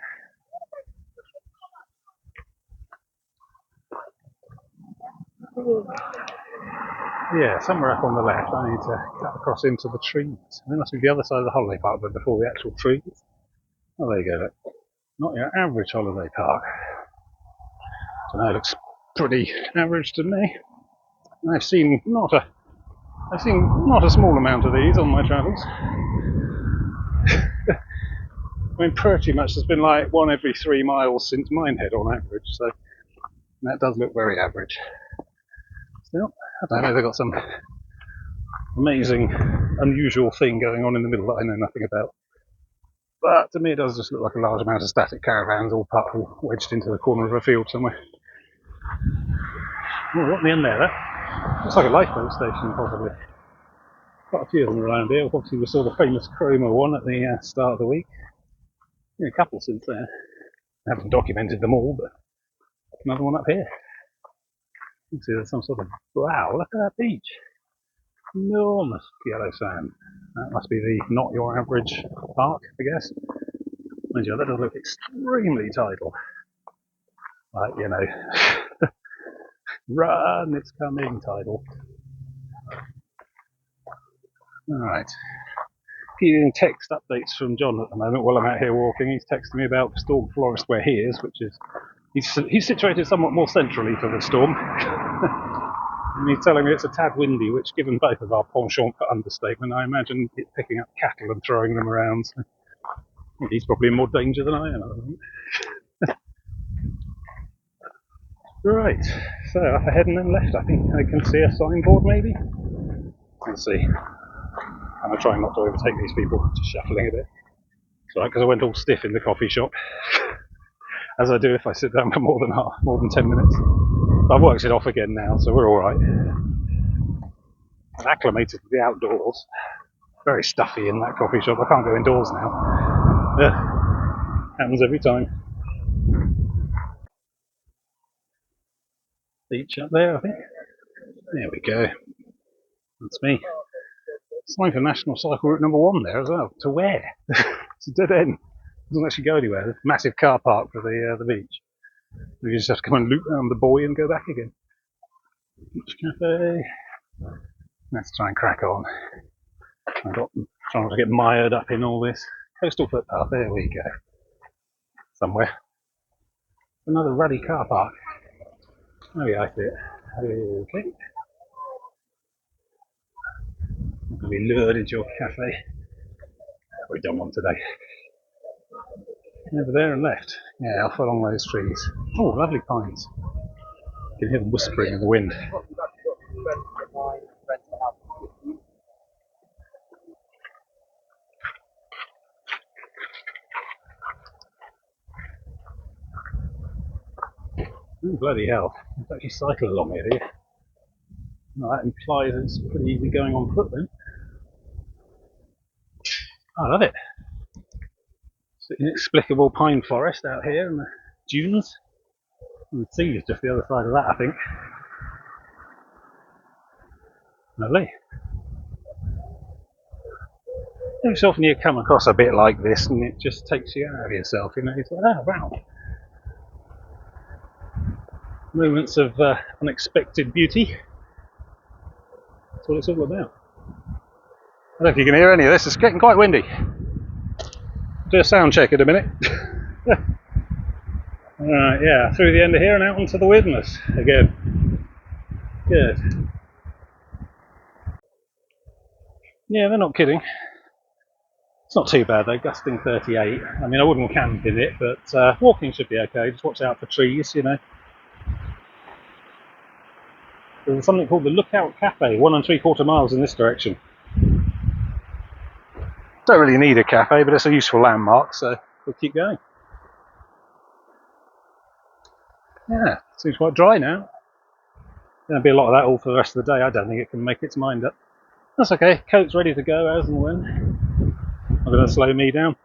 Yeah, somewhere up on the left, I need to cut across into the trees. There must be the other side of the holiday park, but before the actual trees. Oh, there you go. Look. Not your average holiday park. I don't know, it looks pretty average to me. I've seen not a small amount of these on my travels. I mean, pretty much there's been like 1 every 3 miles since Minehead on average, so that does look very average. Still, I don't know, they've got some amazing, unusual thing going on in the middle that I know nothing about. But to me it does just look like a large amount of static caravans all wedged into the corner of a field somewhere. Oh, what in the end there? That looks like a lifeboat station, possibly. Quite a few of them around here. Obviously, we saw the famous Chroma one at the start of the week. A couple since then. I haven't documented them all, but another one up here. You can see there's some sort of wow. Look at that beach. Enormous yellow sand. That must be the not your average park, I guess. Mind you, that does look extremely tidal. Like, run, it's coming tidal. Alright. Getting text updates from John at the moment while I'm out here walking. He's texting me about Storm Florist where he is, which is he's situated somewhat more centrally to the storm. And he's telling me it's a tad windy, which, given both of our penchant for understatement, I imagine it's picking up cattle and throwing them around. So he's probably in more danger than I am. Right, so up ahead and then left. I think I can see a signboard, maybe. Let's see. I'm trying not to overtake these people, just shuffling a bit. It's alright, because I went all stiff in the coffee shop, as I do if I sit down for more than 10 minutes. I've worked it off again now, so we're alright. I'm acclimated to the outdoors. Very stuffy in that coffee shop. I can't go indoors now. Happens every time. Beach up there, I think. There we go. That's me. Sign for National Cycle Route number 1 there as well. To where? It's a dead end. It doesn't actually go anywhere. There's a massive car park for the beach. You just have to come and loop around the buoy and go back again. Beach cafe. Let's try and crack on. I'm trying to get mired up in all this. Coastal footpath, there we go. Somewhere. Another ruddy car park. Oh yeah, I see it. Okay. I'm going to be lured into your cafe. We've done one today. Over there and left. Yeah, off along those trees. Oh, lovely pines. You can hear them whispering in the wind. Oh, bloody hell. You can actually cycle along here, do you? Well, that implies it's pretty easy going on foot then. I love it. It's an inexplicable pine forest out here and the dunes. And the sea is just the other side of that, I think. Lovely. Every so often you come across a bit like this and it just takes you out of yourself, you know. It's like, oh, wow. Moments of unexpected beauty. That's what it's all about. I don't know if you can hear any of this, it's getting quite windy. Do a sound check in a minute. Alright, yeah, through the end of here and out into the wilderness again. Good. Yeah, they're not kidding. It's not too bad though, gusting 38. I mean, I wouldn't camp in it, but walking should be okay. Just watch out for trees, you know. There's something called the Lookout Cafe, 1 3/4 miles in this direction. Don't really need a cafe, but it's a useful landmark, so we'll keep going. Yeah, seems quite dry now. There'll be a lot of that all for the rest of the day. I don't think it can make its mind up. That's okay, coat's ready to go as and when. I'm going to slow me down.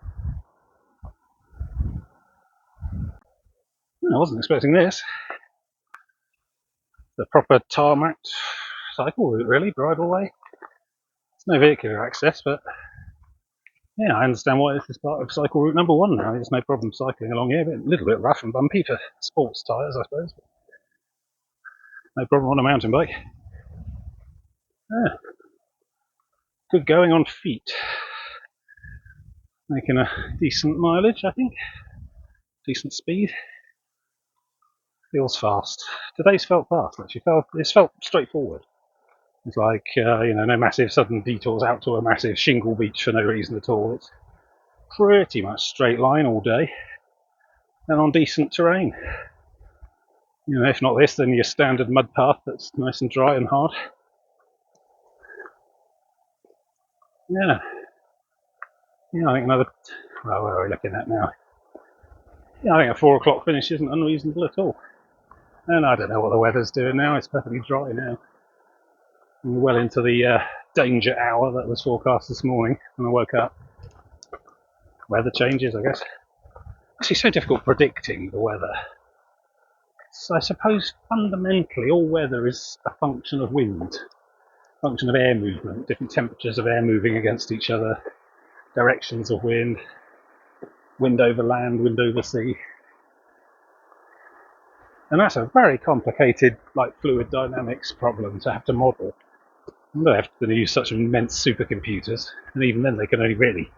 I wasn't expecting this. The proper tarmac cycle route, really, bridle way. There's no vehicular access, but yeah, I understand why this is part of cycle route number 1 now. There's no problem cycling along here, but a little bit rough and bumpy for sports tyres, I suppose. But no problem on a mountain bike. Yeah. Good going on feet. Making a decent mileage, I think. Decent speed. Feels fast. Today's felt fast, actually. It's felt straightforward. It's like, no massive sudden detours out to a massive shingle beach for no reason at all. It's pretty much straight line all day and on decent terrain. If not this, then your standard mud path that's nice and dry and hard. Yeah, I think another. Well, where are we looking at now? Yeah, I think a 4 o'clock finish isn't unreasonable at all. And I don't know what the weather's doing now. It's perfectly dry now. We're well into the danger hour that was forecast this morning when I woke up. Weather changes, I guess. It's so difficult predicting the weather. So I suppose fundamentally all weather is a function of wind, function of air movement, different temperatures of air moving against each other, directions of wind, wind over land, wind over sea. And that's a very complicated, like, fluid dynamics problem to have to model. They have to use such immense supercomputers, and even then they can only really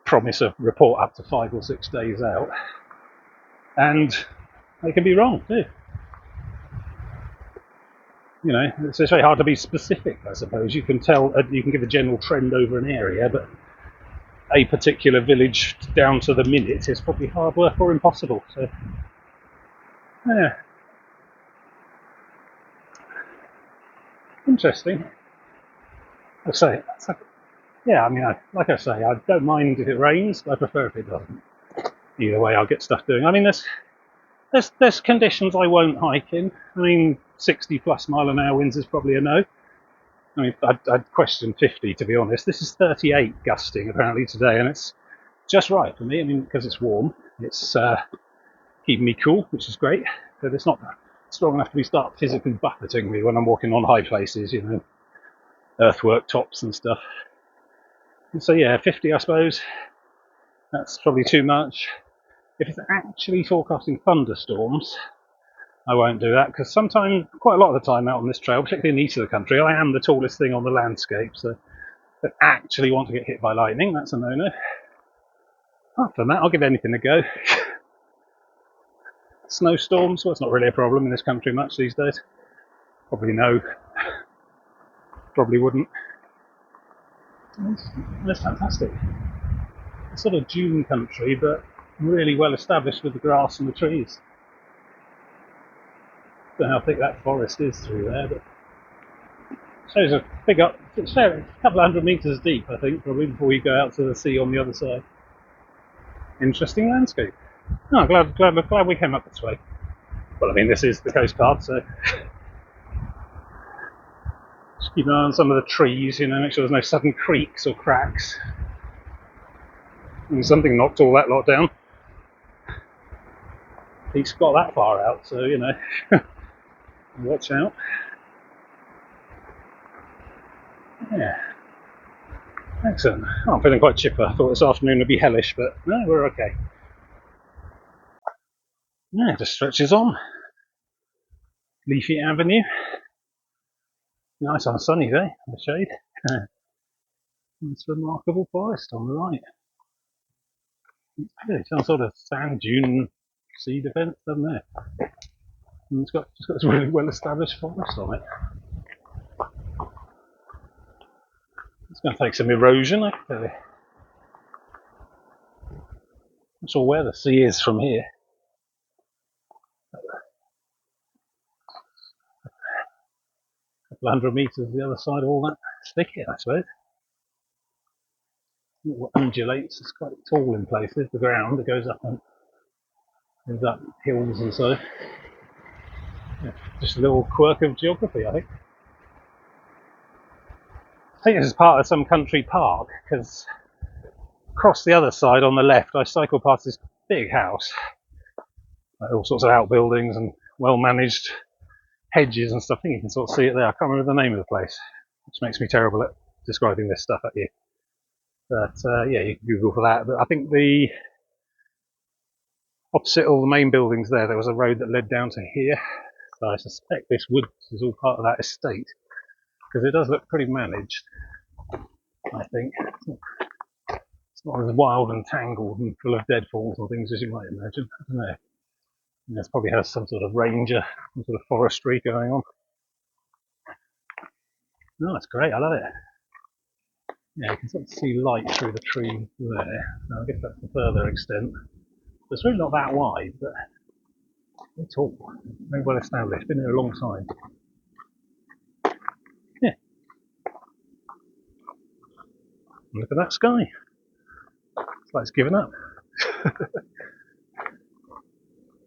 promise a report up to 5 or 6 days out. And they can be wrong too. You know, it's very hard to be specific, I suppose. You can tell, you can give a general trend over an area, but a particular village down to the minute is probably hard work or impossible. So, yeah. Interesting. I say, yeah, I mean, like I say, I don't mind if it rains, but I prefer if it doesn't. Either way, I'll get stuff doing. I mean, there's conditions I won't hike in. I mean, 60 plus mile an hour winds is probably a no. I mean, I'd question 50 to be honest. This is 38 gusting apparently today, and it's just right for me. I mean, because it's warm, it's keeping me cool, which is great. But it's not strong enough to start physically buffeting me when I'm walking on high places, you know, earthwork tops and stuff. And so yeah, 50 I suppose. That's probably too much. If it's actually forecasting thunderstorms, I won't do that, because sometimes, quite a lot of the time out on this trail, particularly in the east of the country, I am the tallest thing on the landscape, so if I actually want to get hit by lightning, that's a no-no. Apart from that, I'll give anything a go. Snowstorms, well, it's not really a problem in this country much these days. Probably no. Probably wouldn't. That's fantastic. It's sort of dune country, but really well established with the grass and the trees. Don't know how thick that forest is through there, but shows a big up. It's a couple of 100 metres deep, I think, probably before you go out to the sea on the other side. Interesting landscape. Oh, glad we came up this way. Well, I mean, this is the coast path, so just keep an eye on some of the trees, you know, make sure there's no sudden creaks or cracks. And something knocked all that lot down. He's got that far out, so, you know, watch out. Yeah. Excellent. Oh, I'm feeling quite chipper. I thought this afternoon would be hellish, but no, we're okay. Yeah, it just stretches on. Leafy Avenue. Nice on a sunny day, in the shade. It's a remarkable forest on the right. Yeah, some sort of sand dune sea defence, doesn't it? And it's got this really well established forest on it. It's going to take some erosion, I can tell you. I'm not sure where the sea is from here. A couple 100 metres the other side of all that thicket, I suppose. It undulates, it's quite tall in places, the ground, it goes up hills and so. Yeah, just a little quirk of geography, I think. I think this is part of some country park, because across the other side on the left, I cycle past this big house. Like all sorts of outbuildings and well-managed hedges and stuff. I think you can sort of see it there. I can't remember the name of the place, which makes me terrible at describing this stuff at you. But yeah, you can Google for that. But I think the opposite all the main buildings there was a road that led down to here. So I suspect this wood is all part of that estate, because it does look pretty managed, I think. It's not as wild and tangled and full of deadfalls or things as you might imagine. I don't know. And this probably has some sort of ranger, some sort of forestry going on. No, that's great. I love it. Yeah, you can sort of see light through the tree there. So I guess that's the further extent. But it's really not that wide, but it's tall. Very well established. Been here a long time. Yeah. Look at that sky. It's like it's given up.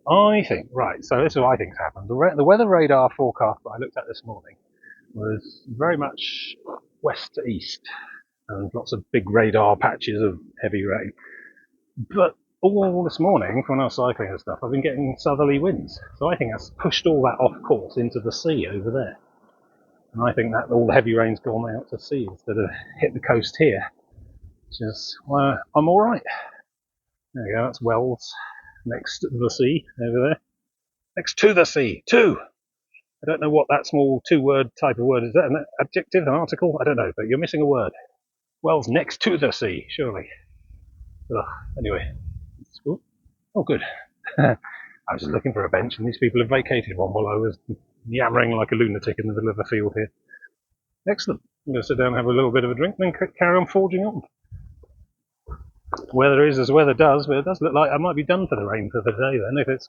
I think, right, so this is what I think's happened. The weather radar forecast that I looked at this morning was very much west to east, and lots of big radar patches of heavy rain. But all this morning, when I was cycling and stuff, I've been getting southerly winds, so I think that's pushed all that off course into the sea over there. And I think that all the heavy rain's gone out to sea instead of hit the coast here. Which is why I'm alright. There you go, that's Wells next to the sea over there. Next to the sea, two! I don't know what that small two-word type of word is. That an adjective, an article? I don't know, but you're missing a word. Wells next to the sea, surely. Ugh, anyway. Oh, good. I was just looking for a bench, and these people have vacated one while I was yammering like a lunatic in the middle of a field here. Excellent. I'm going to sit down and have a little bit of a drink, then carry on forging on. Weather is as weather does, but it does look like I might be done for the rain for the day then, if it's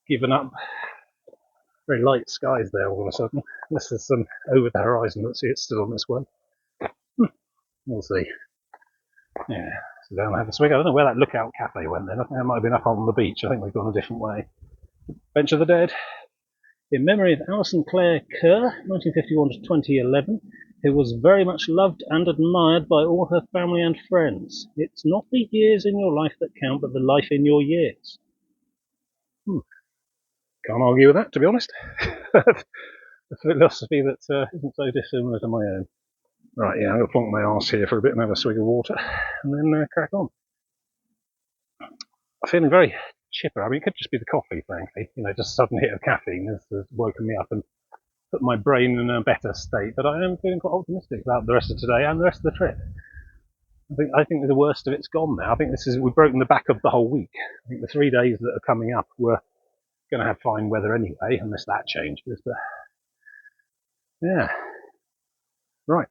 given up. Very light skies there all of a sudden. Unless there's some over the horizon, let's see, it's still on this way. We'll see. Yeah, sit down and have a swig. I don't know where that Lookout Cafe went then. I think that might have been up on the beach. I think we've gone a different way. Bench of the Dead. In memory of Alison Claire Kerr, 1951 to 2011, who was very much loved and admired by all her family and friends. It's not the years in your life that count, but the life in your years. Can't argue with that, to be honest. A philosophy that isn't so dissimilar to my own. Right, yeah, I'm going to plonk my arse here for a bit and have a swig of water, and then crack on. I'm feeling very chipper. I mean, it could just be the coffee, frankly. You know, just a sudden hit of caffeine has woken me up and put my brain in a better state. But I am feeling quite optimistic about the rest of today and the rest of the trip. I think the worst of it's gone now. I think we've broken the back of the whole week. I think the 3 days that are coming up were going to have fine weather anyway, unless that changes. But yeah, right.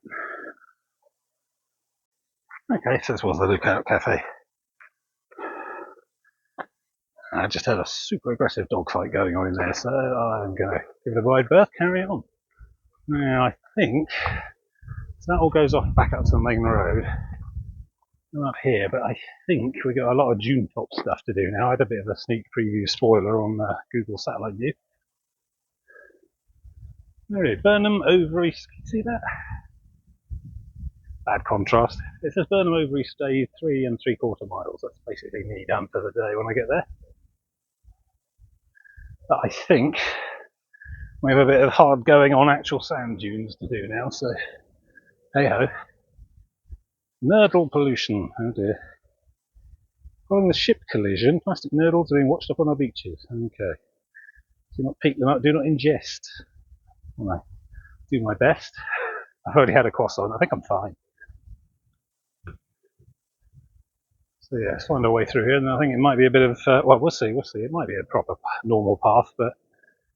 Okay, so this was the Lookout Cafe. I just had a super aggressive dogfight going on in there, so I'm going to give it a wide berth, carry on. Now, I think so that all goes off back up to the main road. I'm up here, but I think we've got a lot of June top stuff to do now. I had a bit of a sneak preview spoiler on Google Satellite View. There it is, Burnham, Overy, see that? Bad contrast. It says Burnham, Overy, Staithe 3 3/4 miles. That's basically me done for the day when I get there. But I think we have a bit of hard going on actual sand dunes to do now, so hey ho. Nurdle pollution, oh dear. Following the ship collision, plastic nurdles are being watched up on our beaches. Okay. Do not pick them up, do not ingest. Well, I do my best. I've already had a croissant, I think I'm fine. So yeah, let's find our way through here, and I think it might be a bit of, well, we'll see. It might be a proper normal path, but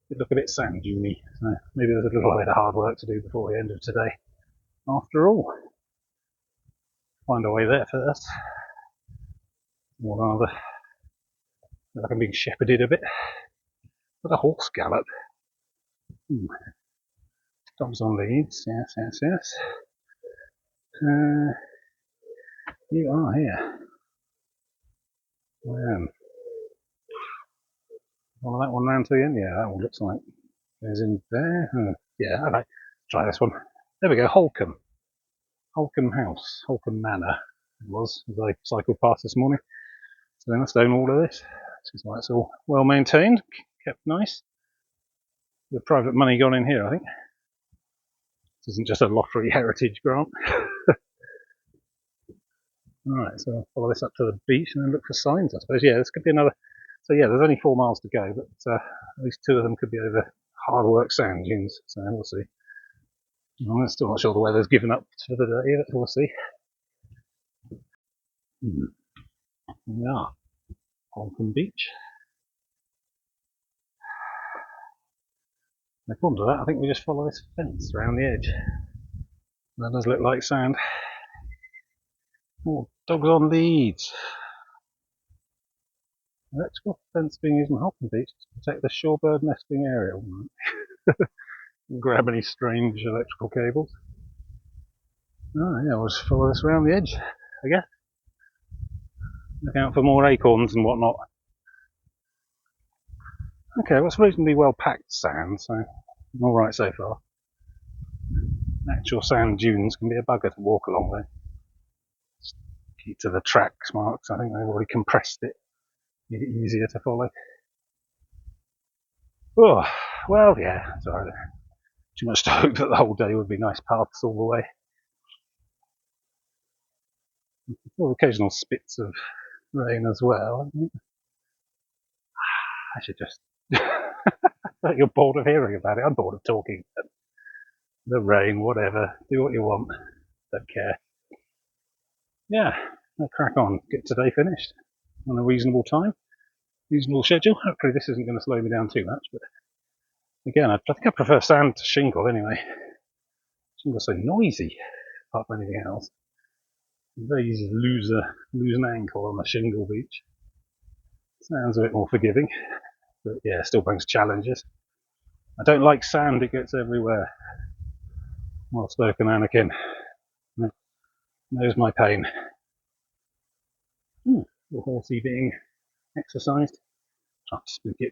it look a bit sand duney. So maybe there's a little bit of hard work to do before the end of today. After all, find our way there first. Or rather, like I'm being shepherded a bit. But a horse gallop. Dogs on leads, yes. You are here. Follow that one round to the end. Yeah, that one looks like goes in there. Yeah, okay. Try this one. There we go, Holcombe. Holcombe House, Holcombe Manor it was, as I cycled past this morning. So then let's own all of this. Seems like it's all well maintained, kept nice. The private money gone in here, I think. This isn't just a lottery heritage grant. Alright, so I'll follow this up to the beach and then look for signs, I suppose. Yeah, this could be another. So yeah, there's only 4 miles to go, but at least 2 of them could be over hard work sand dunes, so we'll see. I'm still not sure the weather's given up for the day, but we'll see. Yeah, Holcombe Beach. According to that, I think we just follow this fence around the edge. That does look like sand. Oh, dogs on leads. Electrical fence being used on Holcombe Beach to protect the shorebird nesting area. Grab any strange electrical cables. Oh yeah, we'll just follow this around the edge, I guess. Look out for more acorns and whatnot. Okay, well, it's reasonably well packed sand, so alright so far. actual sand dunes can be a bugger to walk along there. Keep to the tracks marks, I think they've already compressed it, made it easier to follow. Oh, well, yeah, it's alright. Too much to hope that the whole day would be nice paths all the way. Well, occasional spits of rain as well. I should just. You're bored of hearing about it. I'm bored of talking. The rain, whatever. Do what you want. Don't care. Yeah, I'll crack on. Get today finished on a reasonable time, reasonable schedule. Hopefully, this isn't going to slow me down too much. But again, I think I prefer sand to shingle anyway. Shingle's so noisy, apart from anything else. It's very easy to lose an ankle on a shingle beach. Sand's a bit more forgiving, but yeah, still brings challenges. I don't like sand, it gets everywhere. Well spoken, Anakin. Knows my pain. The horsey being exercised. Trying to spook it.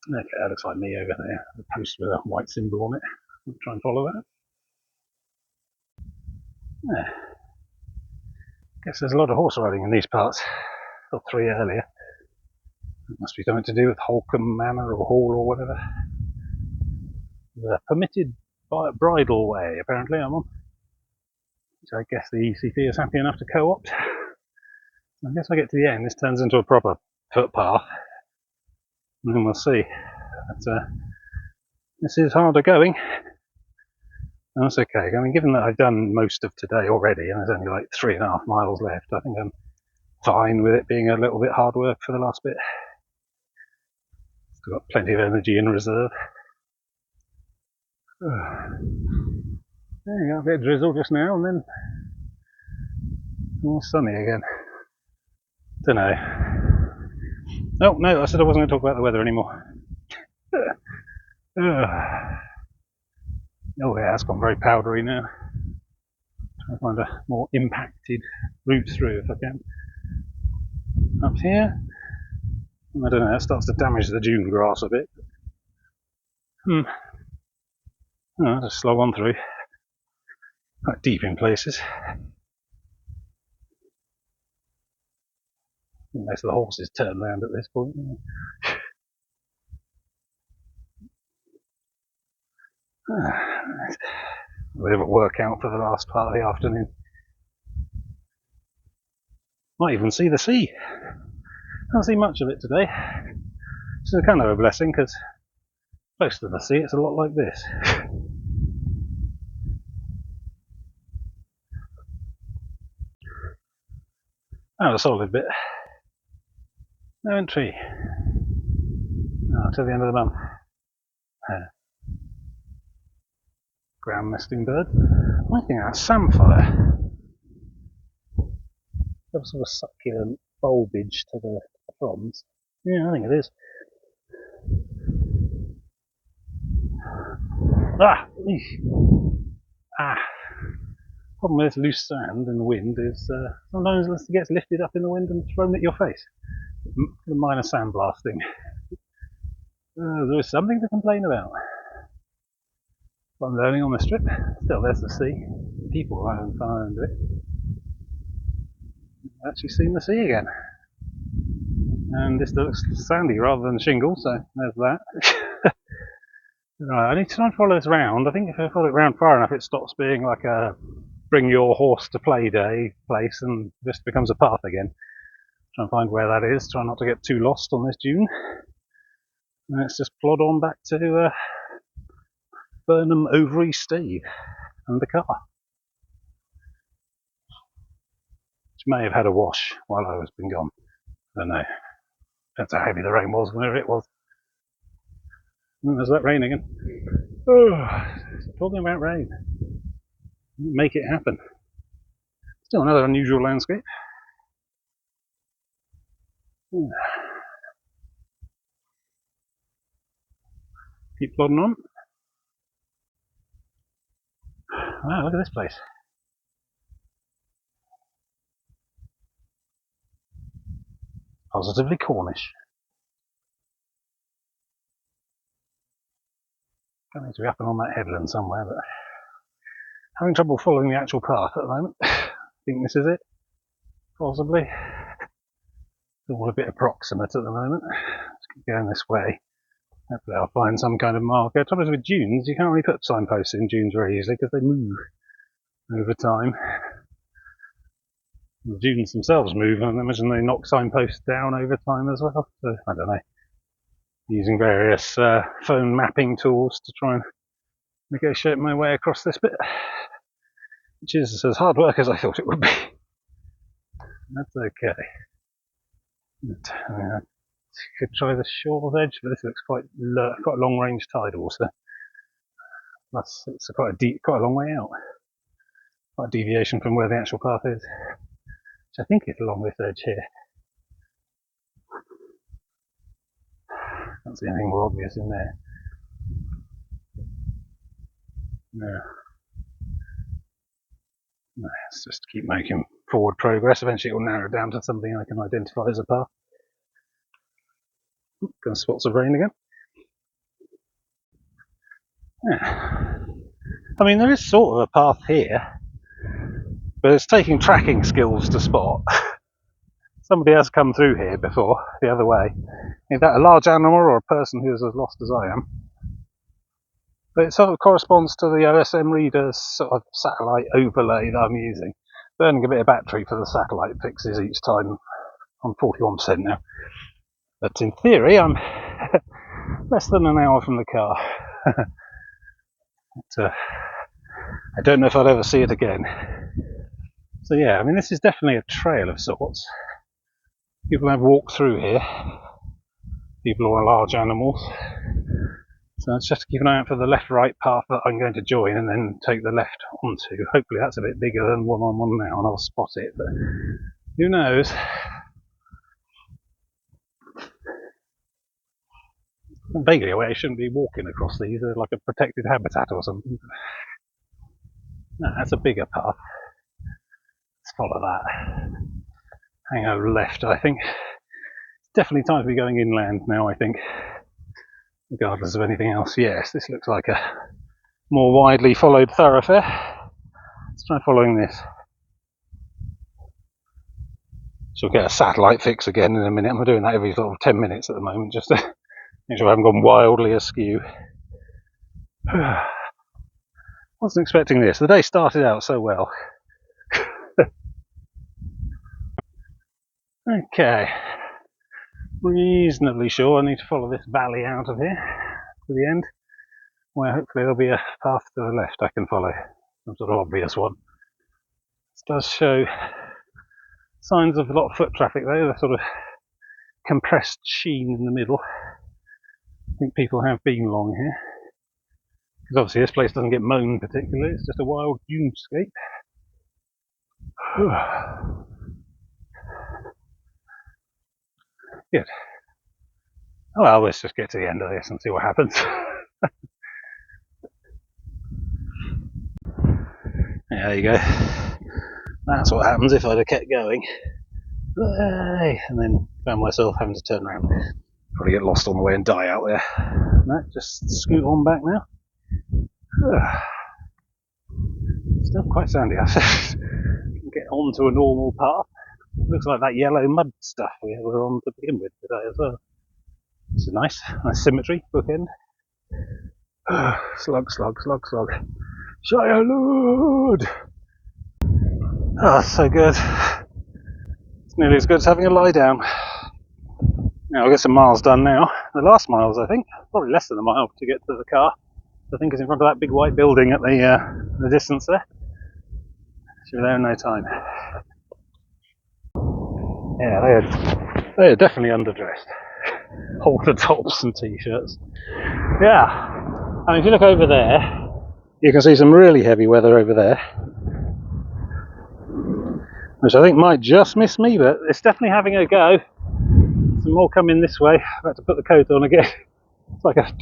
Okay, that looks like me over there. The post with a white symbol on it. I'll try and follow that. Yeah. Guess there's a lot of horse riding in these parts. Or 3 earlier. It must be something to do with Holcombe Manor or Hall or whatever. The permitted bridle way, apparently, I'm on. Which I guess the ECP is happy enough to co-opt. I guess I get to the end, this turns into a proper footpath. And then we'll see. But, this is harder going. And that's okay. I mean, given that I've done most of today already, and there's only like 3.5 miles left, I think I'm fine with it being a little bit hard work for the last bit. Still got plenty of energy in reserve. There you go, a bit of drizzle just now, and then all sunny again. Don't know. Oh, no, I said I wasn't going to talk about the weather anymore. Oh yeah, it's gone very powdery now. Trying to find a more impacted route through if I can. Up here. I don't know, it starts to damage the dune grass a bit. I'll just slog on through. Quite deep in places. Most of the horses turn round at this point. A bit of a workout for the last part of the afternoon. Might even see the sea. Can't see much of it today. Which is kind of a blessing because close to the sea it's a lot like this. Oh, a solid bit. No entry. Till the end of the month. Ground nesting bird. I think that's samphire. Some sort of succulent bulbage to the fronds. Yeah, I think it is. Problem with this loose sand in the wind is sometimes it gets lifted up in the wind and thrown at your face. The minor sandblasting. There is something to complain about. What I'm learning on this trip. Still, there's the sea. People running far into it. I've actually seen the sea again. And this looks sandy rather than shingle, so there's that. Right, I need to try and follow this round. I think if I follow it round far enough, it stops being like a bring your horse to play day place and just becomes a path again. Try and find where that is. Try not to get too lost on this dune. And let's just plod on back to Burnham, Overy, Staithe and the car. Which may have had a wash while I was been gone. I don't know. Depends how heavy the rain was, whenever it was. There's that rain again. Talking about rain. Make it happen. Still another unusual landscape. Keep plodding on. Wow, look at this place. Positively Cornish. Going to be up and on that headland somewhere, but having trouble following the actual path at the moment. I think this is it, possibly. It's all a bit approximate at the moment. Let's keep going this way. Hopefully I'll find some kind of marker. The trouble is with dunes, you can't really put signposts in dunes very easily because they move over time. The dunes themselves move, and I imagine they knock signposts down over time as well. So, I don't know. Using various phone mapping tools to try and negotiate my way across this bit, which is as hard work as I thought it would be. That's okay. I could try the shore's edge, but this looks quite long range tidal, so plus it's quite a long way out. Quite a deviation from where the actual path is, which I think is along this edge here. Can't see anything more obvious in there. No. Let's just keep making forward progress. Eventually it will narrow down to something I can identify as a path. Gonna spot some rain again. Yeah. I mean, there is sort of a path here, but it's taking tracking skills to spot. Somebody has come through here before, the other way. Is that a large animal or a person who is as lost as I am? But it sort of corresponds to the OSM reader's sort of satellite overlay that I'm using. Burning a bit of battery for the satellite fixes each time. I'm 41% now. But in theory, I'm less than an hour from the car. But, I don't know if I'll ever see it again. So yeah, I mean, this is definitely a trail of sorts. People have walked through here. People are large animals. So let's just keep an eye out for the left-right path that I'm going to join and then take the left onto. Hopefully that's a bit bigger than one I'm on now and I'll spot it, but who knows. I'm vaguely aware I shouldn't be walking across these. They're like a protected habitat or something. No, that's a bigger path. Let's follow that. Hang on left, I think. It's definitely time to be going inland now, I think. Regardless of anything else. Yes, this looks like a more widely followed thoroughfare. Let's try following this. So we'll get a satellite fix again in a minute. I'm doing that every sort of 10 minutes at the moment, just to make sure I haven't gone wildly askew. Wasn't expecting this. The day started out so well. Okay. Reasonably sure I need to follow this valley out of here to the end, where hopefully there'll be a path to the left I can follow. Some sort of obvious one. This does show signs of a lot of foot traffic though, the sort of compressed sheen in the middle. I think people have been along here. Because obviously this place doesn't get mown particularly, it's just a wild dunescape. Good. Oh well, let's just get to the end of this and see what happens. Yeah, there you go. That's what happens if I'd have kept going. And then found myself having to turn around. Probably get lost on the way and die out there. No, just scoot on back now. Still quite sandy. I get onto a normal path. Looks like that yellow mud stuff we were on to begin with today as well. It's nice symmetry, bookend. Slug. Shire Lord! Oh, so good. It's nearly as good as having a lie down. Now I'll get some miles done now. The last miles, I think, probably less than a mile to get to the car. I think it's in front of that big white building at the distance there. Should be there in no time. Yeah, they are definitely underdressed. Halter tops and t-shirts. Yeah. I mean, if you look over there, you can see some really heavy weather over there, which I think might just miss me, but it's definitely having a go. Some more coming this way. I've had to put the coat on again. It's like a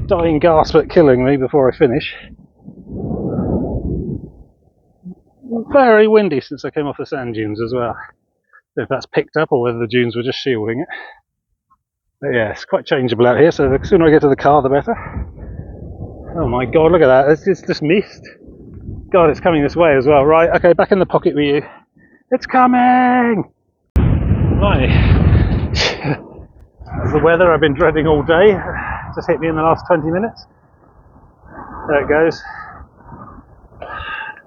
dying gasp at killing me before I finish. Very windy since I came off the sand dunes as well. If that's picked up or whether the dunes were just shielding it. But yeah, it's quite changeable out here, so the sooner I get to the car the better. Oh my god, look at that. It's just mist. God, it's coming this way as well. Right, okay, back in the pocket with you. It's coming! Right. That's the weather I've been dreading all day. Just hit me in the last 20 minutes. There it goes.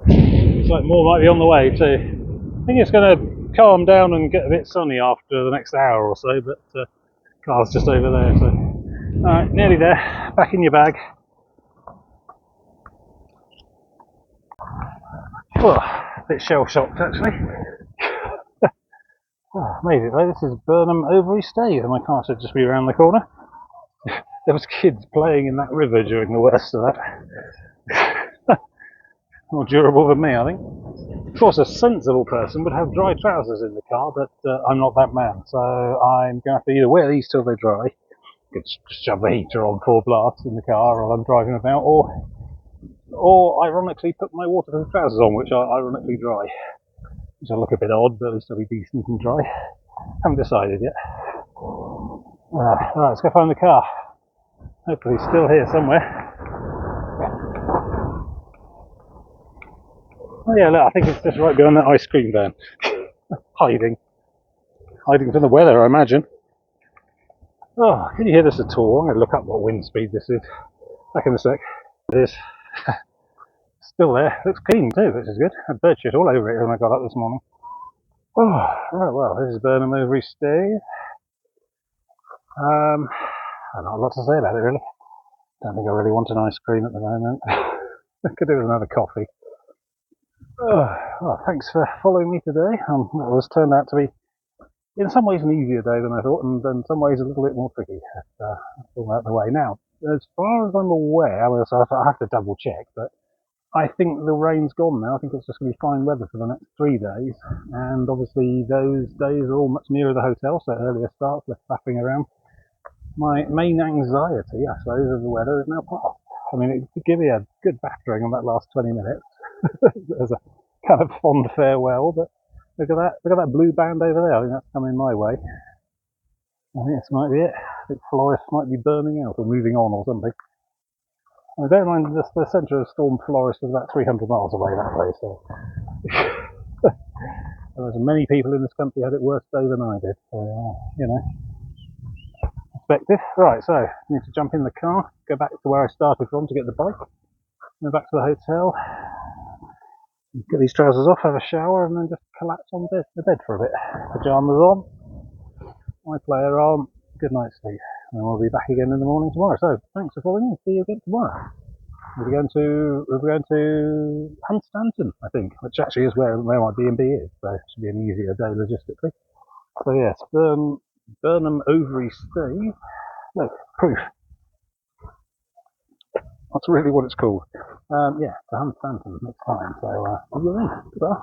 Looks like more might be on the way too. I think it's going to calm down and get a bit sunny after the next hour or so, but car's just over there. So, alright, nearly there. Back in your bag. Oh, a bit shell-shocked actually. Oh, made it though. This is Burnham, Overy, Staithe, and my car should just be around the corner. There was kids playing in that river during the worst of that. More durable than me, I think. Of course, a sensible person would have dry trousers in the car, but I'm not that man, so I'm going to have to either wear these till they dry, could shove the heater on full blast in the car while I'm driving about, or ironically put my waterproof trousers on, which are ironically dry. Which will look a bit odd, but at least they'll be decent and dry. Haven't decided yet. Right, let's go find the car. Hopefully it's still here somewhere. Oh yeah, look, I think it's just right behind that ice cream van. Hiding from the weather, I imagine. Oh, can you hear this at all? I'm going to look up what wind speed this is. Back in a sec. It is. Still there. Looks clean too, which is good. I had bird shit all over it when I got up this morning. Oh, right, well, this is Burnham, Overy, Staithe. I've not a lot to say about it really. Don't think I really want an ice cream at the moment. I could do with another coffee. Well, thanks for following me today. It was turned out to be, in some ways, an easier day than I thought, and in some ways a little bit more tricky. That's all out of the way. Now, as far as I'm aware, I have to double check, but I think the rain's gone now. I think it's just going to be fine weather for the next 3 days, and obviously those days are all much nearer the hotel, so earlier starts, less faffing around. My main anxiety, I suppose, of the weather is now past. I mean, it could give me a good battering on that last 20 minutes as a kind of fond farewell, but look at that blue band over there. I think that's coming my way. I think this might be it. I think Florist might be burning out or moving on or something. I don't mind the centre of Storm Florist is about 300 miles away that way, so there's many people in this country had it worse day than I did, so you know. Perspective. Right, so I need to jump in the car, go back to where I started from to get the bike, go back to the hotel, get these trousers off, have a shower, and then just collapse on the bed for a bit. Pyjamas on, iPlayer on, good night's sleep, and we'll be back again in the morning tomorrow. So thanks for following me. See you again tomorrow. We're going to Hunstanton, I think, which actually is where my B&B is, so it should be an easier day logistically. So yes, Burnham, Overy, Staithe. No, proof. That's really what it's called. Yeah, to Hunstanton next time. So see you then. Goodbye.